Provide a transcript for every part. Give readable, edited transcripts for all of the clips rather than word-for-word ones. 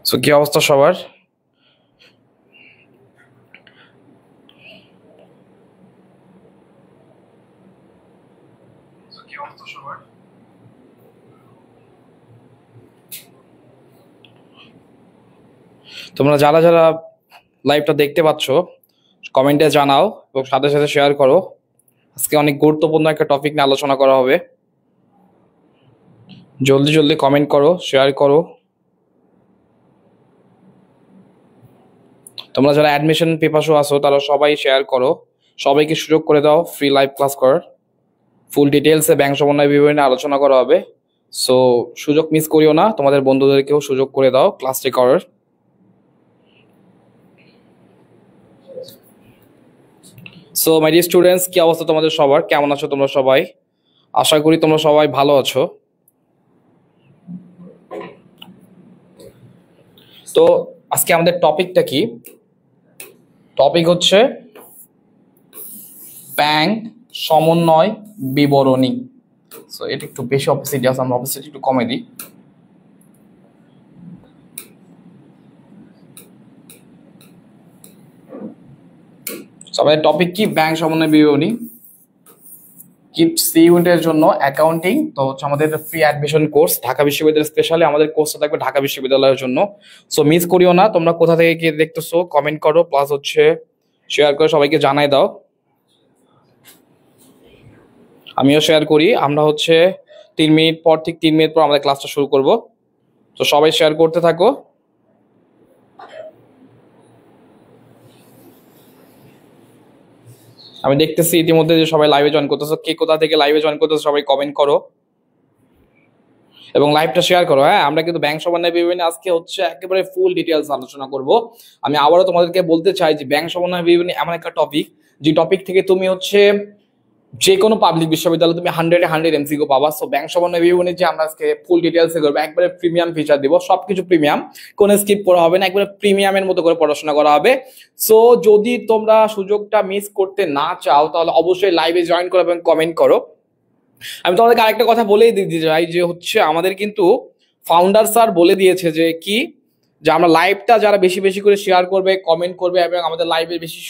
So কি অবস্থা সবার? তোমরা যারা যারা লাইভটা দেখতে পাচ্ছ কমেন্টে জানাও এবং সাথে সাথে শেয়ার করো। আজকে অনেক গুরুত্বপূর্ণ একটা টপিক নিয়ে আলোচনা করা হবে। জলদি জলদি কমেন্ট করো, শেয়ার করো। তোমরা যারা অ্যাডমিশন পিপাসু আছো তারা সবাই শেয়ার করো, সবাইকে সুযোগ করে দাও ফ্রি লাইভ ক্লাস করার। ফুল ডিটেলসে ব্যাংক সমন্বয় বিবরণী আলোচনা করা হবে। সো সুযোগ মিস করিও না, তোমাদের বন্ধুদেরকেও সুযোগ করে দাও ক্লাসটি করার। সো মাই ডিয়ার স্টুডেন্টস, কি অবস্থা তোমাদের সবার? কেমন আছো তোমরা সবাই? আশা করি তোমরা সবাই ভালো আছো। তো আজকে আমাদের টপিকটা কি? টপিক হচ্ছে ব্যাংক সমন্বয় বিবরণী। সো এটা একটু বেশি অপোসিটি আছে, আমরা অপোসিটি একটু কমে দিই। আমাদের টপিক কি? ব্যাংক সমন্বয় বিবরণী। সি ইউনিটের জন্য অ্যাকাউন্টিং। তো হচ্ছে আমাদের ফ্রি অ্যাডমিশন কোর্স ঢাকা বিশ্ববিদ্যালয়, স্পেশালি আমাদের কোর্সটা থাকবে ঢাকা বিশ্ববিদ্যালয়ের জন্য। সো মিস করিও না। তোমরা কোথা থেকে কি দেখতেছো কমেন্ট করো, প্লাস হচ্ছে শেয়ার করে সবাইকে জানাই দাও। আমিও শেয়ার করি। আমরা হচ্ছে 3 মিনিট পর, ঠিক 3 মিনিট পর আমাদের ক্লাসটা শুরু করব। তো সবাই শেয়ার করতে থাকো। আমি দেখতেছি ইতিমধ্যে যে সবাই লাইভে জয়েন করতেছো। কে কোথা থেকে লাইভে জয়েন করতেছো সবাই কমেন্ট করো এবং লাইভটা শেয়ার করো। হ্যাঁ, আমরা কিন্তু ব্যাংক সমন্বয় বিবরণী আজকে হচ্ছে একেবারে ফুল ডিটেইলস আলোচনা করব। আমি আবারও তোমাদেরকে বলতে চাই যে ব্যাংক সমন্বয় বিবরণী এমন একটা টপিক, যে টপিক থেকে তুমি হচ্ছে যে কোনো পাবলিক বিশ্ববিদ্যালয়ে তুমি 100-100 এমসিকিউ পাবা। সো ব্যাংক সমন্বয় বিবরণী যে আমরা আজকে ফুল ডিটেইলসে করবো, একবারে প্রিমিয়াম ফিচার দিব, সবকিছু প্রিমিয়াম, কোনো স্কিপ করা হবে না, একবারে প্রিমিয়ামের মতো করে পড়াশোনা করা হবে। সো যদি তোমরা সুযোগটা মিস করতে না চাও তাহলে অবশ্যই লাইভে জয়েন করো এবং কমেন্ট করো। আমি তোমাদেরকে আরেকটা কথা বলেই দিতে চাই যে হচ্ছে আমাদের কিন্তু ফাউন্ডার স্যার বলে দিয়েছে যে কি, যে আমরা লাইভটা যারা বেশি বেশি করে শেয়ার করবে, কমেন্ট করবে এবং আমাদের লাইভে বেশি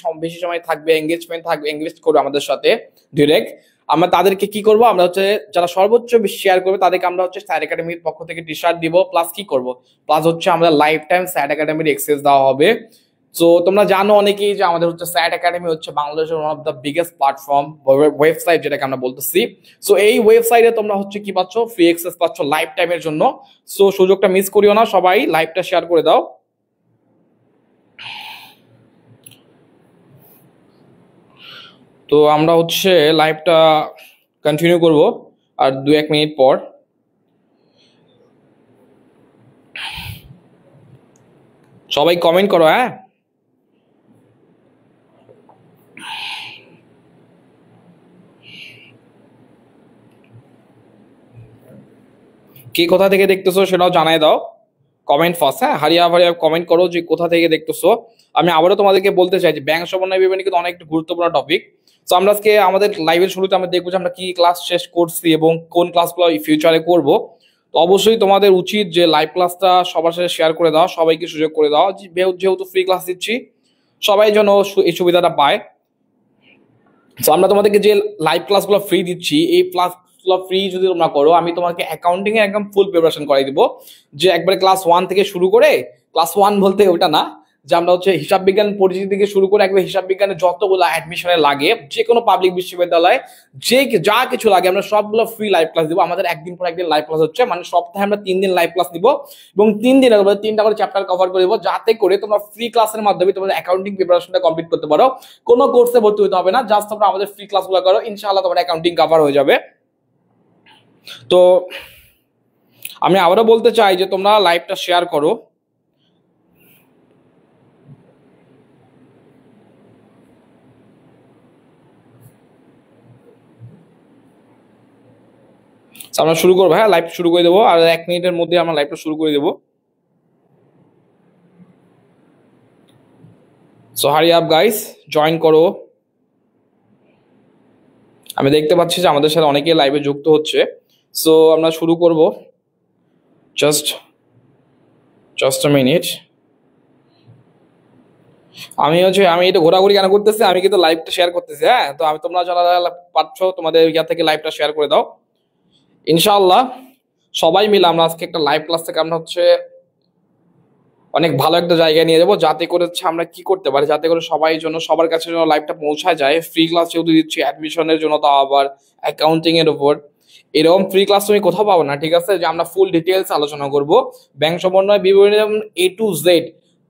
সময় থাকবে, এঙ্গেজমেন্ট থাকবে, এঙ্গেজ করবে আমাদের সাথে ডিরেক্ট, আমরা তাদেরকে কি করব, আমরা হচ্ছে যারা সর্বোচ্চ বেশি শেয়ার করবে তাদেরকে আমরা হচ্ছে স্যার একাডেমির পক্ষ থেকে টি শার্ট দিব, প্লাস কি করব, প্লাস হচ্ছে আমরা লাইফ টাইম স্যার একাডেমির এক্সেস দেওয়া হবে। সো তোমরা জানো অনেকেই যে আমাদের হচ্ছে স্যাট একাডেমি হচ্ছে বাংলাদেশের one of the biggest platform, website যেটাকে আমরা বলতেছি। সো এই ওয়েবসাইটে তোমরা হচ্ছে কি পাচ্ছ, ফ্রি অ্যাক্সেস পাচ্ছ লাইফ টাইমের জন্য। সো সুযোগটা মিস করিও না, সবাই লাইভটা শেয়ার করে দাও। তো আমরা হচ্ছে লাইভটা কন্টিনিউ করব আর 2-1 মিনিট পর। সবাই কমেন্ট করো। হ্যাঁ, কে কোথা থেকে দেখতেছো সেটাও জানাই দাও, কমেন্ট ফার্স্ট। হ্যাঁ, হারিয়া কমেন্ট করো যে কোথা থেকে দেখতেছো। আমি আবারও তোমাদেরকে বলতে চাই যে ব্যাংক সমন্বয় বিবরণী কিন্তু অনেক গুরুত্বপূর্ণ টপিক। তো আমরা আজকে আমাদের লাইভের শুরুতে আমরা দেখবো যে আমরা কি ক্লাস শেষ করছি এবং কোন ক্লাসগুলো ফিউচারে করব। তো অবশ্যই তোমাদের উচিত যে লাইভ ক্লাসটা সবার সাথে শেয়ার করে দাও, সবাইকে সুযোগ করে দাও, যেহেতু ফ্রি ক্লাস দিচ্ছি সবাই যেন এই সুবিধাটা পায়। তো আমরা তোমাদেরকে যে লাইভ ক্লাসগুলো ফ্রি দিচ্ছি, এই ক্লাসগুলো ফ্রি যদি তোমরা করো, আমি তোমাকে অ্যাকাউন্টিং এর একদম ফুল প্রিপারেশন করাই দিব। যে একবারে ক্লাস 1 থেকে শুরু করে, ক্লাস 1 বলতে ওটা না, যে আমরা হচ্ছে হিসাব বিজ্ঞান পরিচিতি থেকে শুরু করে একবার হিসাব বিজ্ঞানের যতগুলো অ্যাডমিশনে লাগে, যে কোনো পাবলিক বিশ্ববিদ্যালয়ে যা কিছু লাগে আমরা সবগুলো ফ্রি লাইভ ক্লাস দিব। আমাদের একদিন পর একদিন লাইভ ক্লাস হচ্ছে, মানে সপ্তাহে আমরা 3 দিন লাইভ ক্লাস দিব এবং 3 দিনের 3টা করে চ্যাপ্টার কভার করে দিব, যাতে করে তোমরা ফ্রি ক্লাসের মাধ্যমে তোমাদের অ্যাকাউন্টিং প্রিপারেশনটা কমপ্লিট করতে পারো। কোনো কোর্সে ভর্তি হতে হবে না, জাস্ট তোমরা আমাদের ফ্রি ক্লাসগুলো করো, ইনশাআল্লাহ তোমার অ্যাকাউন্টিং কভার হয়ে যাবে। তো আমি আবারও বলতে চাই যে তোমরা লাইভটা শেয়ার করো। আমরা শুরু করবো। হ্যাঁ, লাইভ শুরু করে দেবো আর 1 মিনিটের মধ্যে আমরা লাইভটা শুরু করে দেবো। So hurry up guys, join করো। আমি দেখতে পাচ্ছি যে আমাদের সাথে অনেকেই লাইভে যুক্ত হচ্ছে। সো আমরা শুরু করব। Just just a minute. আমি এটা ঘোরাঘুরি কেন করতেছি, আমি কিন্তু লাইভটা শেয়ার করতেছি। হ্যাঁ, তো আমি তোমরা যারা যারা পাচ্ছ তোমাদের ইয়া থেকে লাইভটা শেয়ার করে দাও ইনশাআল্লাহ। সবাই মিলে আমরা আজকে একটা লাইভ ক্লাস থেকে আমরা অনেক ভালো একটা জায়গায় নিয়ে যাবো, যাতে করে আমরা কি করতে পারি, যাতে করে সবার কাছে যেন লাইভটা পৌঁছায় যায়। ফ্রি ক্লাস যেহেতু দিচ্ছি অ্যাডমিশনের জন্য, তাও আবার অ্যাকাউন্টিং এর উপর, এরকম ফ্রি ক্লাস তুমি কোথাও পাবো না। ঠিক আছে, যে আমরা ফুল ডিটেলস আলোচনা করব ব্যাংক সমন্বয় বিবরণী A to Z,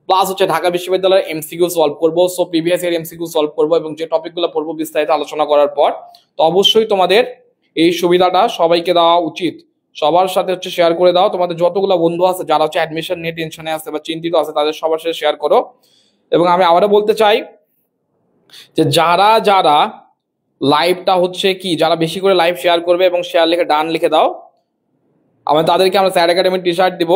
plus Dhaka বিশ্ববিদ্যালয়ের এমসিকিউ সলভ করবো। So previous year MCQ solve করবো এবং যে টপিকগুলো পড়বো বিস্তারিত আলোচনা করার পর। তো অবশ্যই তোমাদের এই সুবিধাটা সবাইকে দেওয়া উচিত, সবার সাথে শেয়ার করে দাও। তোমাদের যতগুলো বন্ধু আছে যারা অ্যাডমিশন নিয়ে টেনশনে আছে বা চিন্তিত আছে, তাদের সবার সাথে শেয়ার করো। এবং আমি আবারও বলতে চাই যে যারা যারা লাইভটা যারা বেশি করে লাইভ শেয়ার করবে এবং শেয়ার লিখে ডান লিখে দাও, তাদেরকে আমরা স্যার একাডেমির টি শার্ট দিব।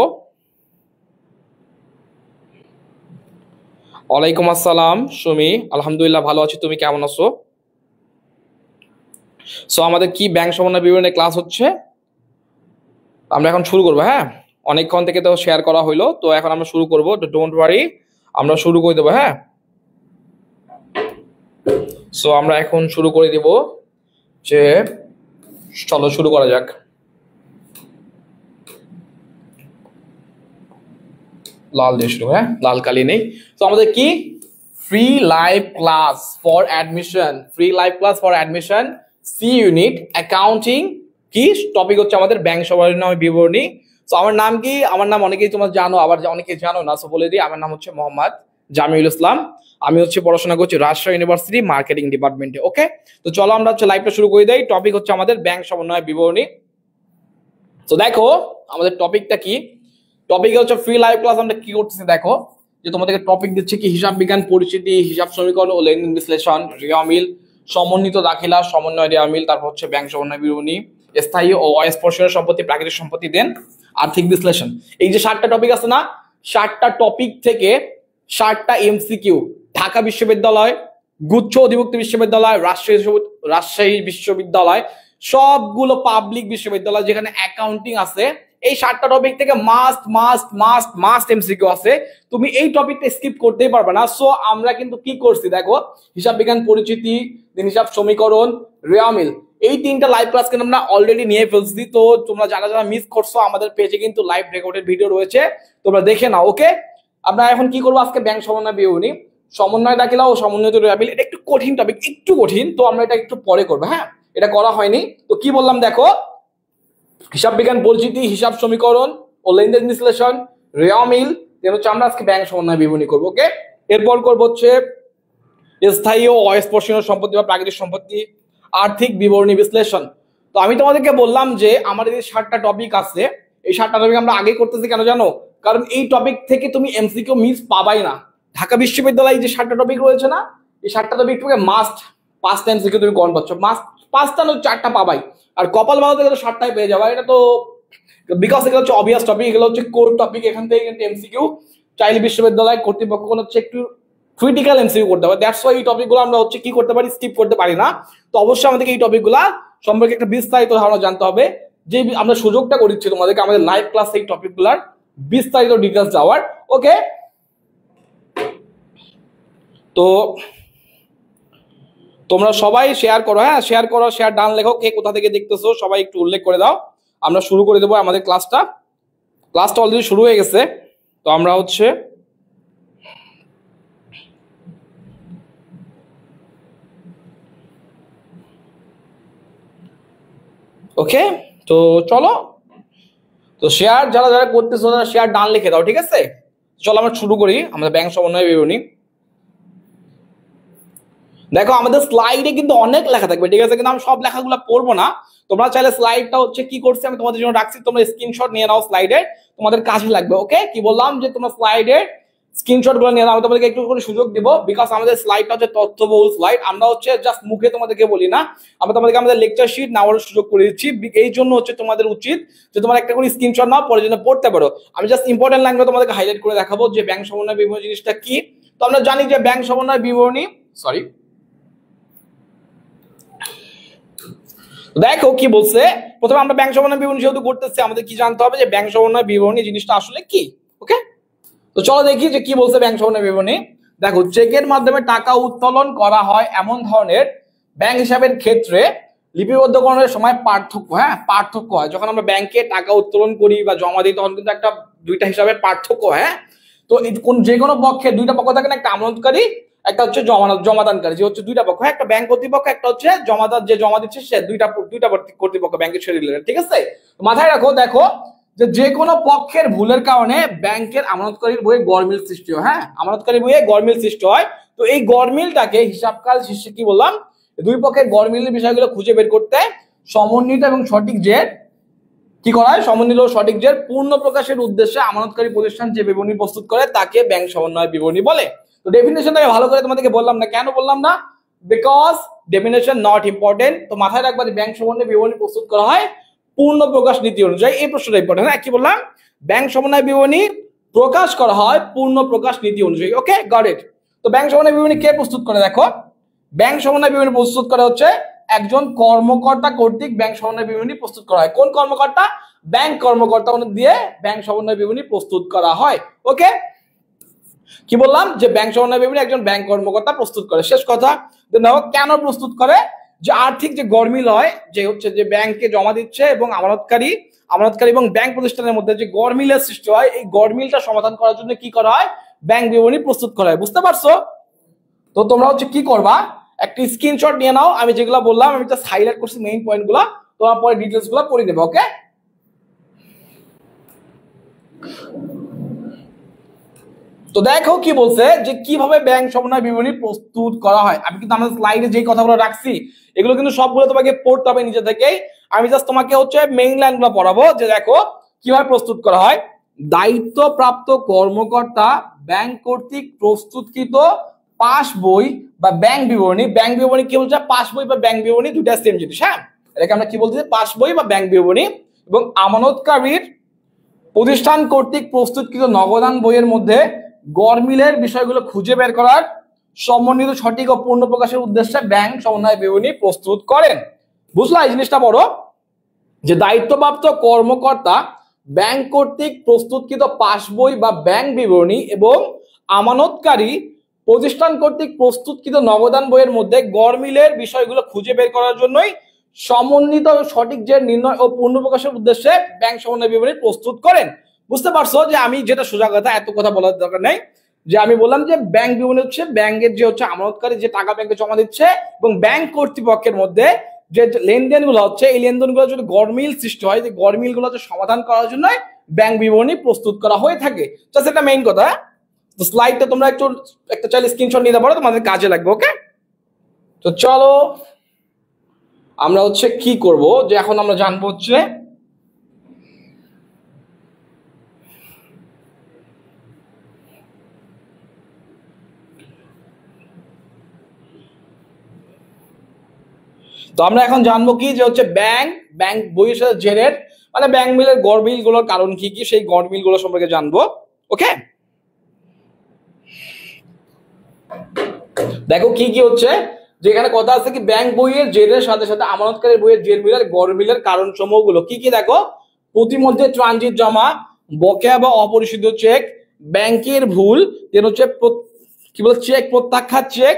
ওয়ালাইকুম আসসালাম সুমি, আলহামদুলিল্লাহ ভালো আছি, তুমি কেমন আছো? সো আমাদের কি ব্যাংক সমন্বয় বিবরণী ক্লাস হচ্ছে, আমরা এখন শুরু করবো। হ্যাঁ, অনেকক্ষণ থেকে তো শেয়ার করা হইলো, তো এখন আমরা শুরু করবো। ডোন্ট ওয়ারি, আমরা শুরু করে দেবো। হ্যাঁ, সো আমরা এখন শুরু করে দিব, যে চলো শুরু করা যাক। লাল দিয়ে শুরু, হ্যাঁ লাল কালি নেই। তো আমাদের কি free live class for admission, free live class for admission C unit accounting. কি টপিক হচ্ছে আমাদের ব্যাংক সমন্বয় বিবরণী। তো আমার নাম কি, আমার নাম অনেকেই তোমরা জানো, আবার অনেকে জানো না, সো বলে দিই। আমার নাম হচ্ছে মোহাম্মদ জামিউল ইসলাম, আমি পড়াশোনা করছি রাজশাহী ইউনিভার্সিটি মার্কেটিং ডিপার্টমেন্টে। ওকে, তো চলো আমরা লাইভটা শুরু করে দেই। টপিক হচ্ছে আমাদের ব্যাংক সমন্বয় বিবরণী। তো দেখো আমাদের টপিকটা কি, টপিক হচ্ছে ফ্রি লাইভ ক্লাস। আমরা কি করতেছি দেখো, যে তোমাদেরকে টপিক দিচ্ছে কি হিসাব বিজ্ঞান পরিচিতি, হিসাব সমীকরণ ও লেনদেন বিশ্লেষণ, রেওয়ামিল, সমন্বিত দাখিলা, সমন্বয় রেওয়ামিল, তারপর ব্যাংক সমন্বয় বিবরণী, স্থায়ী ও অস্পর্শনীয় সম্পত্তি, প্রাকৃতিক সম্পত্তি, দেন আর্থিক বিশ্লেষণ। এই যে 7টা টপিক আছে না, 7টা টপিক থেকে 7টা এমসিকিউ ঢাকা বিশ্ববিদ্যালয়, গুচ্ছ অধিভুক্ত বিশ্ববিদ্যালয়, রাজশাহী বিশ্ববিদ্যালয়, সবগুলো পাবলিক বিশ্ববিদ্যালয় যেখানে অ্যাকাউন্টিং আছে, এই 7টা টপিক থেকে must must must must MCQ আছে। তুমি এই টপিকটা স্কিপ করতেই পারবে না। সো আমরা কিন্তু কি করছি দেখো, হিসাব বিজ্ঞান পরিচিতি, হিসাব সমীকরণ, রেওয়ামিল, এই 3টা লাইভ ক্লাস কিন্তু আমরা অলরেডি নিয়ে ফেলছি। তো তোমরা যারা যারা মিস করছো, আমাদের পেজে কিন্তু লাইভ রেকর্ডেড ভিডিও রয়েছে, তোমরা দেখে নাও। ওকে, আমরা এখন কি করবো, আজকে ব্যাংক সমন্বয় বিবরণী, সমন্বয় দাখিলা ও সমন্বিত রেওয়ামিল। এটা একটু কঠিন টপিক, একটু কঠিন, তো আমরা এটা একটু পরে করবো। হ্যাঁ, এটা করা হয়নি। তো কি বললাম দেখো, হিসাব বিজ্ঞান পরিচিতি, হিসাব সমীকরণ ও লেনদেন বিশ্লেষণ, রেওয়ামিল, আমরা আজকে ব্যাংক সমন্বয় বিবরণী করবো। ওকে, এরপর করবো স্থায়ী ও অস্পর্শনীয় সম্পত্তি বা প্রাকৃতিক সম্পত্তি, আর্থিক বিবরণী বিশ্লেষণ। তো আমি তোমাদেরকে বললাম যে আমাদের এই 7টা টপিক আছে, এই 7টা টপিক আমরা আগে করতেছি কেন জানো, কারণ এই টপিক থেকে তুমি এমসিকিউ মিস পাবাই না। ঢাকা বিশ্ববিদ্যালয়ে যে 7টা টপিক রয়েছে না, এই 7টা টপিক থেকে মাস্ট 5টা এমসিকিউ তুমি কমন পাচ্ছ, মাস্ট 5টা না 4টা পাবাই। আর কপাল ভালো থেকে 7টাই পেয়ে যাবা, এটা তো বিকজ এগুলো হচ্ছে অবভিয়াস টপিক, এগুলো হচ্ছে কোর টপিক। এখান থেকে কিন্তু এমসিকিউ চাইলে বিশ্ববিদ্যালয় কর্তৃপক্ষ একটু ক্রিটিক্যাল এমসিকিউ করতে হবে। দ্যাটস ওয়াই এই টপিকগুলো আমরা কি করতে পারি, স্কিপ করতে পারি না। তো অবশ্যই আমাদেরকে এই টপিকগুলো সম্পর্কে একটা বিস্তারিত ধারণা জানতে হবে, যে আমরা সুযোগটা করে দিচ্ছি তোমাদেরকে আমাদের লাইভ ক্লাস এই টপিকগুলোর বিস্তারিত ডিটেলস দেওয়ার। ওকে, তো তোমরা সবাই শেয়ার করো। হ্যাঁ, শেয়ার করো, শেয়ার ডান লেখো, কে কোথা থেকে দেখতেছো সবাই একটু উল্লেখ করে দাও। আমরা শুরু করে দেবো আমাদের ক্লাসটা অলরেডি শুরু হয়ে গেছে। তো আমরা ওকে, তো চলো, তো শেয়ার যারা যারা করতেছো তারা শেয়ার ডান লিখে দাও। ঠিক আছে, চলো আমরা শুরু করি আমাদের ব্যাংক সমন্বয় বিবরণী। দেখো আমাদের স্লাইডে কিন্তু অনেক লেখা থাকবে, ঠিক আছে, কিন্তু আমি সব লেখাগুলো পড়বো না। তোমরা চাইলে স্লাইডটা কি করছি আমি তোমাদের জন্য রাখছি, তোমরা স্ক্রিনশট নিয়ে নাও, স্লাইডে তোমাদের কাজে লাগবে। ওকে, কি বললাম যে তোমরা স্লাইডে স্ক্রিনশট গুলো নিয়ে নাও, আমি তোমাদেরকে একটু করে সুযোগ দিব, বিকজ আমাদের স্লাইডটা হচ্ছে তথ্যবহুল স্লাইড। আমরা জাস্ট মুখে তোমাদেরকে বলি না, আমরা তোমাদেরকে আমাদের লেকচার শিট নেওয়ার সুযোগ করে দিচ্ছি। এই জন্য তোমাদের উচিত যে তোমরা একটা করে স্ক্রিনশট নাও, পরে জন্য পড়তে পারো। আমি জাস্ট ইম্পর্টেন্ট লাইনগুলো তোমাদেরকে হাইলাইট করে দেখাবো যে ব্যাংক সমন্বয় বিবরণী জিনিসটা কি। তো আমরা জানি যে ব্যাংক সমন্বয় বিবরণী, সরি দেখো কি বলছে, প্রথমে আমরা ব্যাংক সমন্বয় বিবরণী যেহেতু করতেছি, আমাদের কি জানতে হবে যে ব্যাংক সমন্বয় বিবরণী জিনিসটা আসলে কি। ওকে, তো চলো দেখি যে কি বলছে ব্যাংক সমন্বয় বিবরণী। দেখো, চেকের মাধ্যমে টাকা উত্তোলন করা হয় এমন ধরনের ব্যাংক হিসাবের ক্ষেত্রে লিপিবদ্ধকরণের সময় পার্থক্য হয়। যখন আমরা ব্যাংকে টাকা উত্তোলন করি বা জমা দিই তখন কিন্তু একটা দুইটা হিসাবের পার্থক্য হয়। তো যে কোনো পক্ষে দুইটা পক্ষ থাকে না, একটা আমানতকারী, একটা হচ্ছে জমাদানকারী, যে হচ্ছে দুইটা পক্ষ, একটা ব্যাংক কর্তৃপক্ষ, একটা হচ্ছে জমাদার যে জমা দিচ্ছে সে দুইটা কর্তৃপক্ষ ব্যাংকের সাথে রিলেটেড, ঠিক আছে। মাথায় রাখো, দেখো যে কোনো পক্ষের ভুলের কারণে ব্যাংকের আমানতকারীর বইয়ে গরমিল সৃষ্টি হয়। আমানতকারী বইয়ে গরমিল সৃষ্টি হয়। তো এই গরমিলটাকে হিসাবকাল শীর্ষে কি বললাম, দুই পক্ষের গরমিলের বিষয়গুলো খুঁজে বের করতে সমন্বিত এবং সঠিক জের কি করা হয়, সমন্বিত ও সঠিক জের পূর্ণ প্রকাশের উদ্দেশ্যে আমানতকারী প্রতিষ্ঠান যে বিবরণী প্রস্তুত করে তাকে ব্যাংক সমন্বয় বিবরণী বলে। তো ডেফিনেশন আমি ভালো করে তোমাদেরকে বললাম না, কেন বললাম না, বিকজ ডেফিনেশন নট ইম্পর্টেন্ট। তো মাথায় রাখবা যে ব্যাংক সমন্বয় বিবরণী প্রস্তুত করা হয় পূর্ণ প্রকাশ নীতি অনুযায়ী। এই প্রশ্নটা ইম্পর্টেন্ট। হ্যাঁ, কি বললাম, ব্যাংক সমন্বয় বিবরণী প্রকাশ করা হয় পূর্ণ প্রকাশ নীতি অনুযায়ী। ওকে, গট ইট। তো ব্যাংক সমন্বয় বিবরণী কে প্রস্তুত করে, দেখো ব্যাংক সমন্বয় বিবরণী প্রস্তুত করা হচ্ছে একজন কর্মকর্তা কর্তৃক ব্যাংক সমন্বয় বিবরণী প্রস্তুত করা হয়। কোন কর্মকর্তা, ব্যাংক কর্মকর্তা দিয়ে ব্যাংক সমন্বয় বিবরণী প্রস্তুত করা হয়। ওকে, কি বললাম, যে ব্যাংক সমন্বয় বিবরণী একজন ব্যাংক কর্মকর্তা প্রস্তুত করে। শেষ কথা। দেখো কেন প্রস্তুত করে, যে আর্থিক যে গরমিল হয়, যে হচ্ছে যে ব্যাংকে জমা দিচ্ছে এবং আমানতকারী এবং ব্যাংক প্রতিষ্ঠানের মধ্যে যে গরমিলের সৃষ্টি হয়, এই গরমিলটা সমাধান করার জন্য কি করা হয়, ব্যাংক বিবরণী প্রস্তুত করা হয়। বুঝতে পারছো? তো তোমরা হচ্ছে কি করবা, একটা স্ক্রিনশট নিয়ে নাও। আমি যেগুলো বললাম আমি জাস্ট হাইলাইট করছি মেইন পয়েন্ট গুলা, তোমার পরে ডিটেলস গুলো পড়ে নেবে। ওকে, তো দেখো কি বলছে, যে কিভাবে ব্যাংক সমন্বয় বিবরণী প্রস্তুত করা হয়। আমি কিন্তু আমাদের স্লাইডে যে কথাগুলো রাখছি এগুলো কিন্তু সবগুলো তোমাকে পড়তে হবে নিজে থেকেই। আমি জাস্ট তোমাকে হচ্ছে মেইন লাইনগুলো পড়াবো, যে দেখো কিভাবে প্রস্তুত করা হয়। দায়িত্বপ্রাপ্ত কর্মকর্তা ব্যাংক কর্তৃক প্রস্তুতকৃত পাস বই বা ব্যাংক বিবরণী কি বলছে, পাস বই বা ব্যাংক বিবরণী দুইটা সেম জিনিস। হ্যাঁ, এটাকে আমরা কি বলছি, পাস বই বা ব্যাংক বিবরণী এবং আমানতকারীর প্রতিষ্ঠান কর্তৃক প্রস্তুতকৃত নগদান বইয়ের মধ্যে গরমিলের বিষয়গুলো খুঁজে বের করার সমন্বিত সঠিক ও পূর্ণ প্রকাশের উদ্দেশ্যে ব্যাংক সমন্বয় বিবরণী প্রস্তুত করেন। বুঝলা এই জিনিসটা বড়, যে দায়িত্বপ্রাপ্ত কর্মকর্তা ব্যাংক কর্তৃক প্রস্তুতকৃত পাস বই বা ব্যাংক বিবরণী এবং আমানতকারী প্রতিষ্ঠান কর্তৃক প্রস্তুতকৃত নগদান বইয়ের মধ্যে গরমিলের বিষয়গুলো খুঁজে বের করার জন্যই সমন্বিত সঠিক যে নির্ণয় ও পূর্ণ প্রকাশের উদ্দেশ্যে ব্যাংক সমন্বয় বিবরণী প্রস্তুত করেন। বুঝতে পারছো যে আমি যেটা সোজা কথা, এত কথা বলার দরকার নেই, যে আমি বললাম যে ব্যাংক বিবরণী হচ্ছে ব্যাংকের যে হচ্ছে আমানতকারী যে টাকা ব্যাংকে জমা দিচ্ছে এবং ব্যাংক কর্তৃপক্ষের মধ্যে যে লেনদেন গুলো হচ্ছে, এই লেনদেন গুলো যদি গরমিল সৃষ্টি হয়, যে গরমিল গুলো সমাধান করার জন্য ব্যাংক বিবরণী প্রস্তুত করা হয়ে থাকে। জাস্ট এটা মেইন কথা। তো স্লাইডটা তোমরা একটু একটা চাইলে স্ক্রিনশট নিতে পারো, তোমাদের কাজে লাগবে। ওকে, তো চলো আমরা হচ্ছে কি করব, যে এখন আমরা জানবো হচ্ছে তো আমরা এখন জানবো কি, যে হচ্ছে ব্যাংক বইয়ের সাথে জেরের মানে ব্যাংক মিলের গরমিল গুলোর কারণ কি কি, সেই গরমিল গুলো সম্পর্কে জানবো। ওকে, দেখো কি কি হচ্ছে, যেখানে কথা আছে কি ব্যাংক বইয়ের জেরের সাথে সাথে আমানতকারী বইয়ের জের মিলের গরমিলের কারণ সমূহ গুলো কি কি। দেখো, প্রতিমধ্যে ট্রানজিট জমা, বকেয়া বা অপরিশোধিত চেক, ব্যাংকের ভুল, যেন হচ্ছে কি বলে চেক প্রত্যাখ্যাত চেক।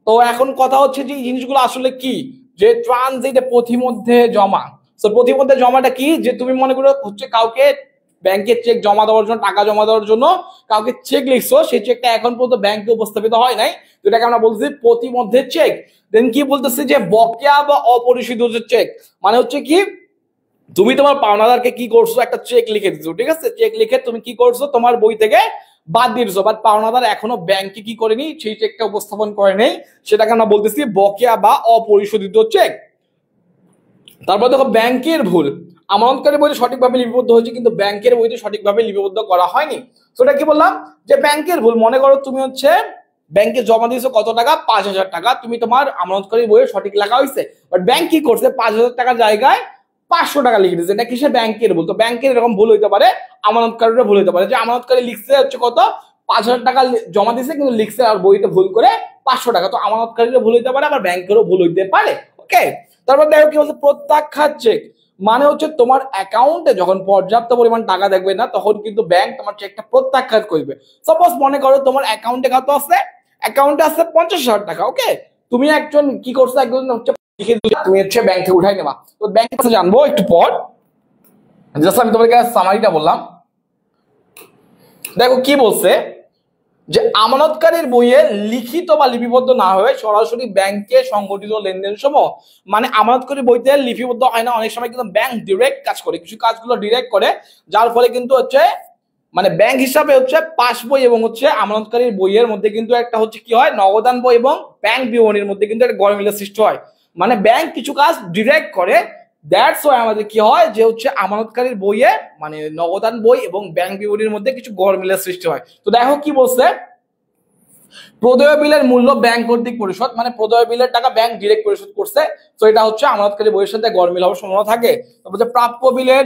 তো এখন কথা হচ্ছে যে এই জিনিসগুলো আসলে কি, যে ট্রানজিট প্রতিমধ্যে জমা। তো প্রতিমধ্যে জমাটা কি, যে তুমি মনে করো হচ্ছে কাউকে ব্যাংকের চেক জমা দেওয়ার জন্য, টাকা জমা দেওয়ার জন্য কাউকে চেক লিখছো, সেই চেকটা এখন পর্যন্ত ব্যাংকে উপস্থাপিত হয় নাই, যেটাকে আমরা বলছি প্রতিমধ্যে চেক। দেন কি বলতেছি, যে বকেয়া বা অপরিশোধিত চেক মানে হচ্ছে কি, তুমি তোমার পাওনাদারকে কি করছো, একটা চেক লিখে দিচ্ছ, ঠিক আছে, চেক লিখে তুমি কি করছো, তোমার বই থেকে বাদ দিয়ে দিচ্ছ, বাট পাওনাদার এখনো ব্যাংকে কি করেনি, সেই চেকটা উপস্থাপন করে নেই, সেটাকে আমরা বলতেছি বকেয়া বা অপরিশোধিত চেক। তারপর দেখো ব্যাংকের ভুল, আমানতকারী বইতে সঠিকভাবে লিপিবদ্ধ হয়েছে কিন্তু ব্যাংকের বইতে সঠিকভাবে লিপিবদ্ধ করা হয়নি। সেটা কি বললাম, যে ব্যাংকের ভুল, মনে করো তুমি হচ্ছে ব্যাংকে জমা দিয়েছো কত টাকা, 5,000 টাকা, তুমি তোমার আমানতকারী বইয়ে সঠিক লেখা হয়েছে, বাট ব্যাংক কি করছে 5,000 টাকার জায়গায় 500 টাকা লিখে দিয়েছে। এটা কিসে, ব্যাংকের ভুল। তো ব্যাংকের এরকম ভুল হইতে পারে, আমানতকারীরও ভুল হইতে পারে, যে আমানতকারী লিখছে হচ্ছে কত 5,000 টাকা জমা দিয়েছে কিন্তু লিখছে আর বইতে ভুল করে 500 টাকা। তো আমানতকারীরও ভুল হইতে পারে, আবার ব্যাংকেরও ভুল হইতে পারে। ওকে, তারপর দেখো কি বলছে, প্রত্যাখ্যাত চেক মানে হচ্ছে তোমার অ্যাকাউন্টে যখন পর্যাপ্ত পরিমাণ টাকা দেখবে না, তখন কিন্তু ব্যাংক তোমার চেকটা প্রত্যাখ্যান করবে। সাপোজ মনে করো তোমার অ্যাকাউন্টে কত আছে, অ্যাকাউন্টে আছে 50,000 টাকা, ওকে, তুমি একজন কি করছো, একজন হচ্ছে তুমি হচ্ছে ব্যাংক থেকে উঠাই নেবা। তো ব্যাংক কাছে জানবো একটু পর, জাস্ট আমি তোমাকে সামারিটা বললাম। দেখো কি বলছে যে আমানতকারীর বইয়ে লিখিত বা লিপিবদ্ধ না হয়ে সরাসরি ব্যাংকে সংগঠিত লেনদেন সমূহ, মানে আমানতকারী বইতে লিপিবদ্ধ হয় না, অনেক সময় কিন্তু ব্যাংক ডিরেক্ট কাজ করে, কিছু কাজগুলো ডিরেক্ট করে, যার ফলে কিন্তু হচ্ছে মানে ব্যাংক হিসাবে হচ্ছে পাস বই এবং হচ্ছে আমানতকারীর বইয়ের মধ্যে কিন্তু একটা হচ্ছে কি হয়, নগদান বই এবং ব্যাংক বিবরণীর মধ্যে কিন্তু একটা গরমিলের সৃষ্টি হয়। মানে ব্যাংক কিছু কাজ ডিরেক্ট করে, দ্যাটস ওয়াই আমাদের কি হয় যে হচ্ছে আমানতকারীর বইয়ে মানে নগদান বই এবং ব্যাংক বিবরণীর মধ্যে কিছু গরমিলের সৃষ্টি হয়। তো দেখো কি বলছে, প্রদেয় বিলের মূল্য ব্যাংক কর্তৃক পরিশোধ, মানে প্রদেয় বিলের টাকা ব্যাংক ডিরেক্ট পরিশোধ করছে, তো এটা হচ্ছে আমানতকারী বইয়ের সাথে গরমিল হওয়ার সম্ভাবনা থাকে। তারপর যে প্রাপ্য বিলের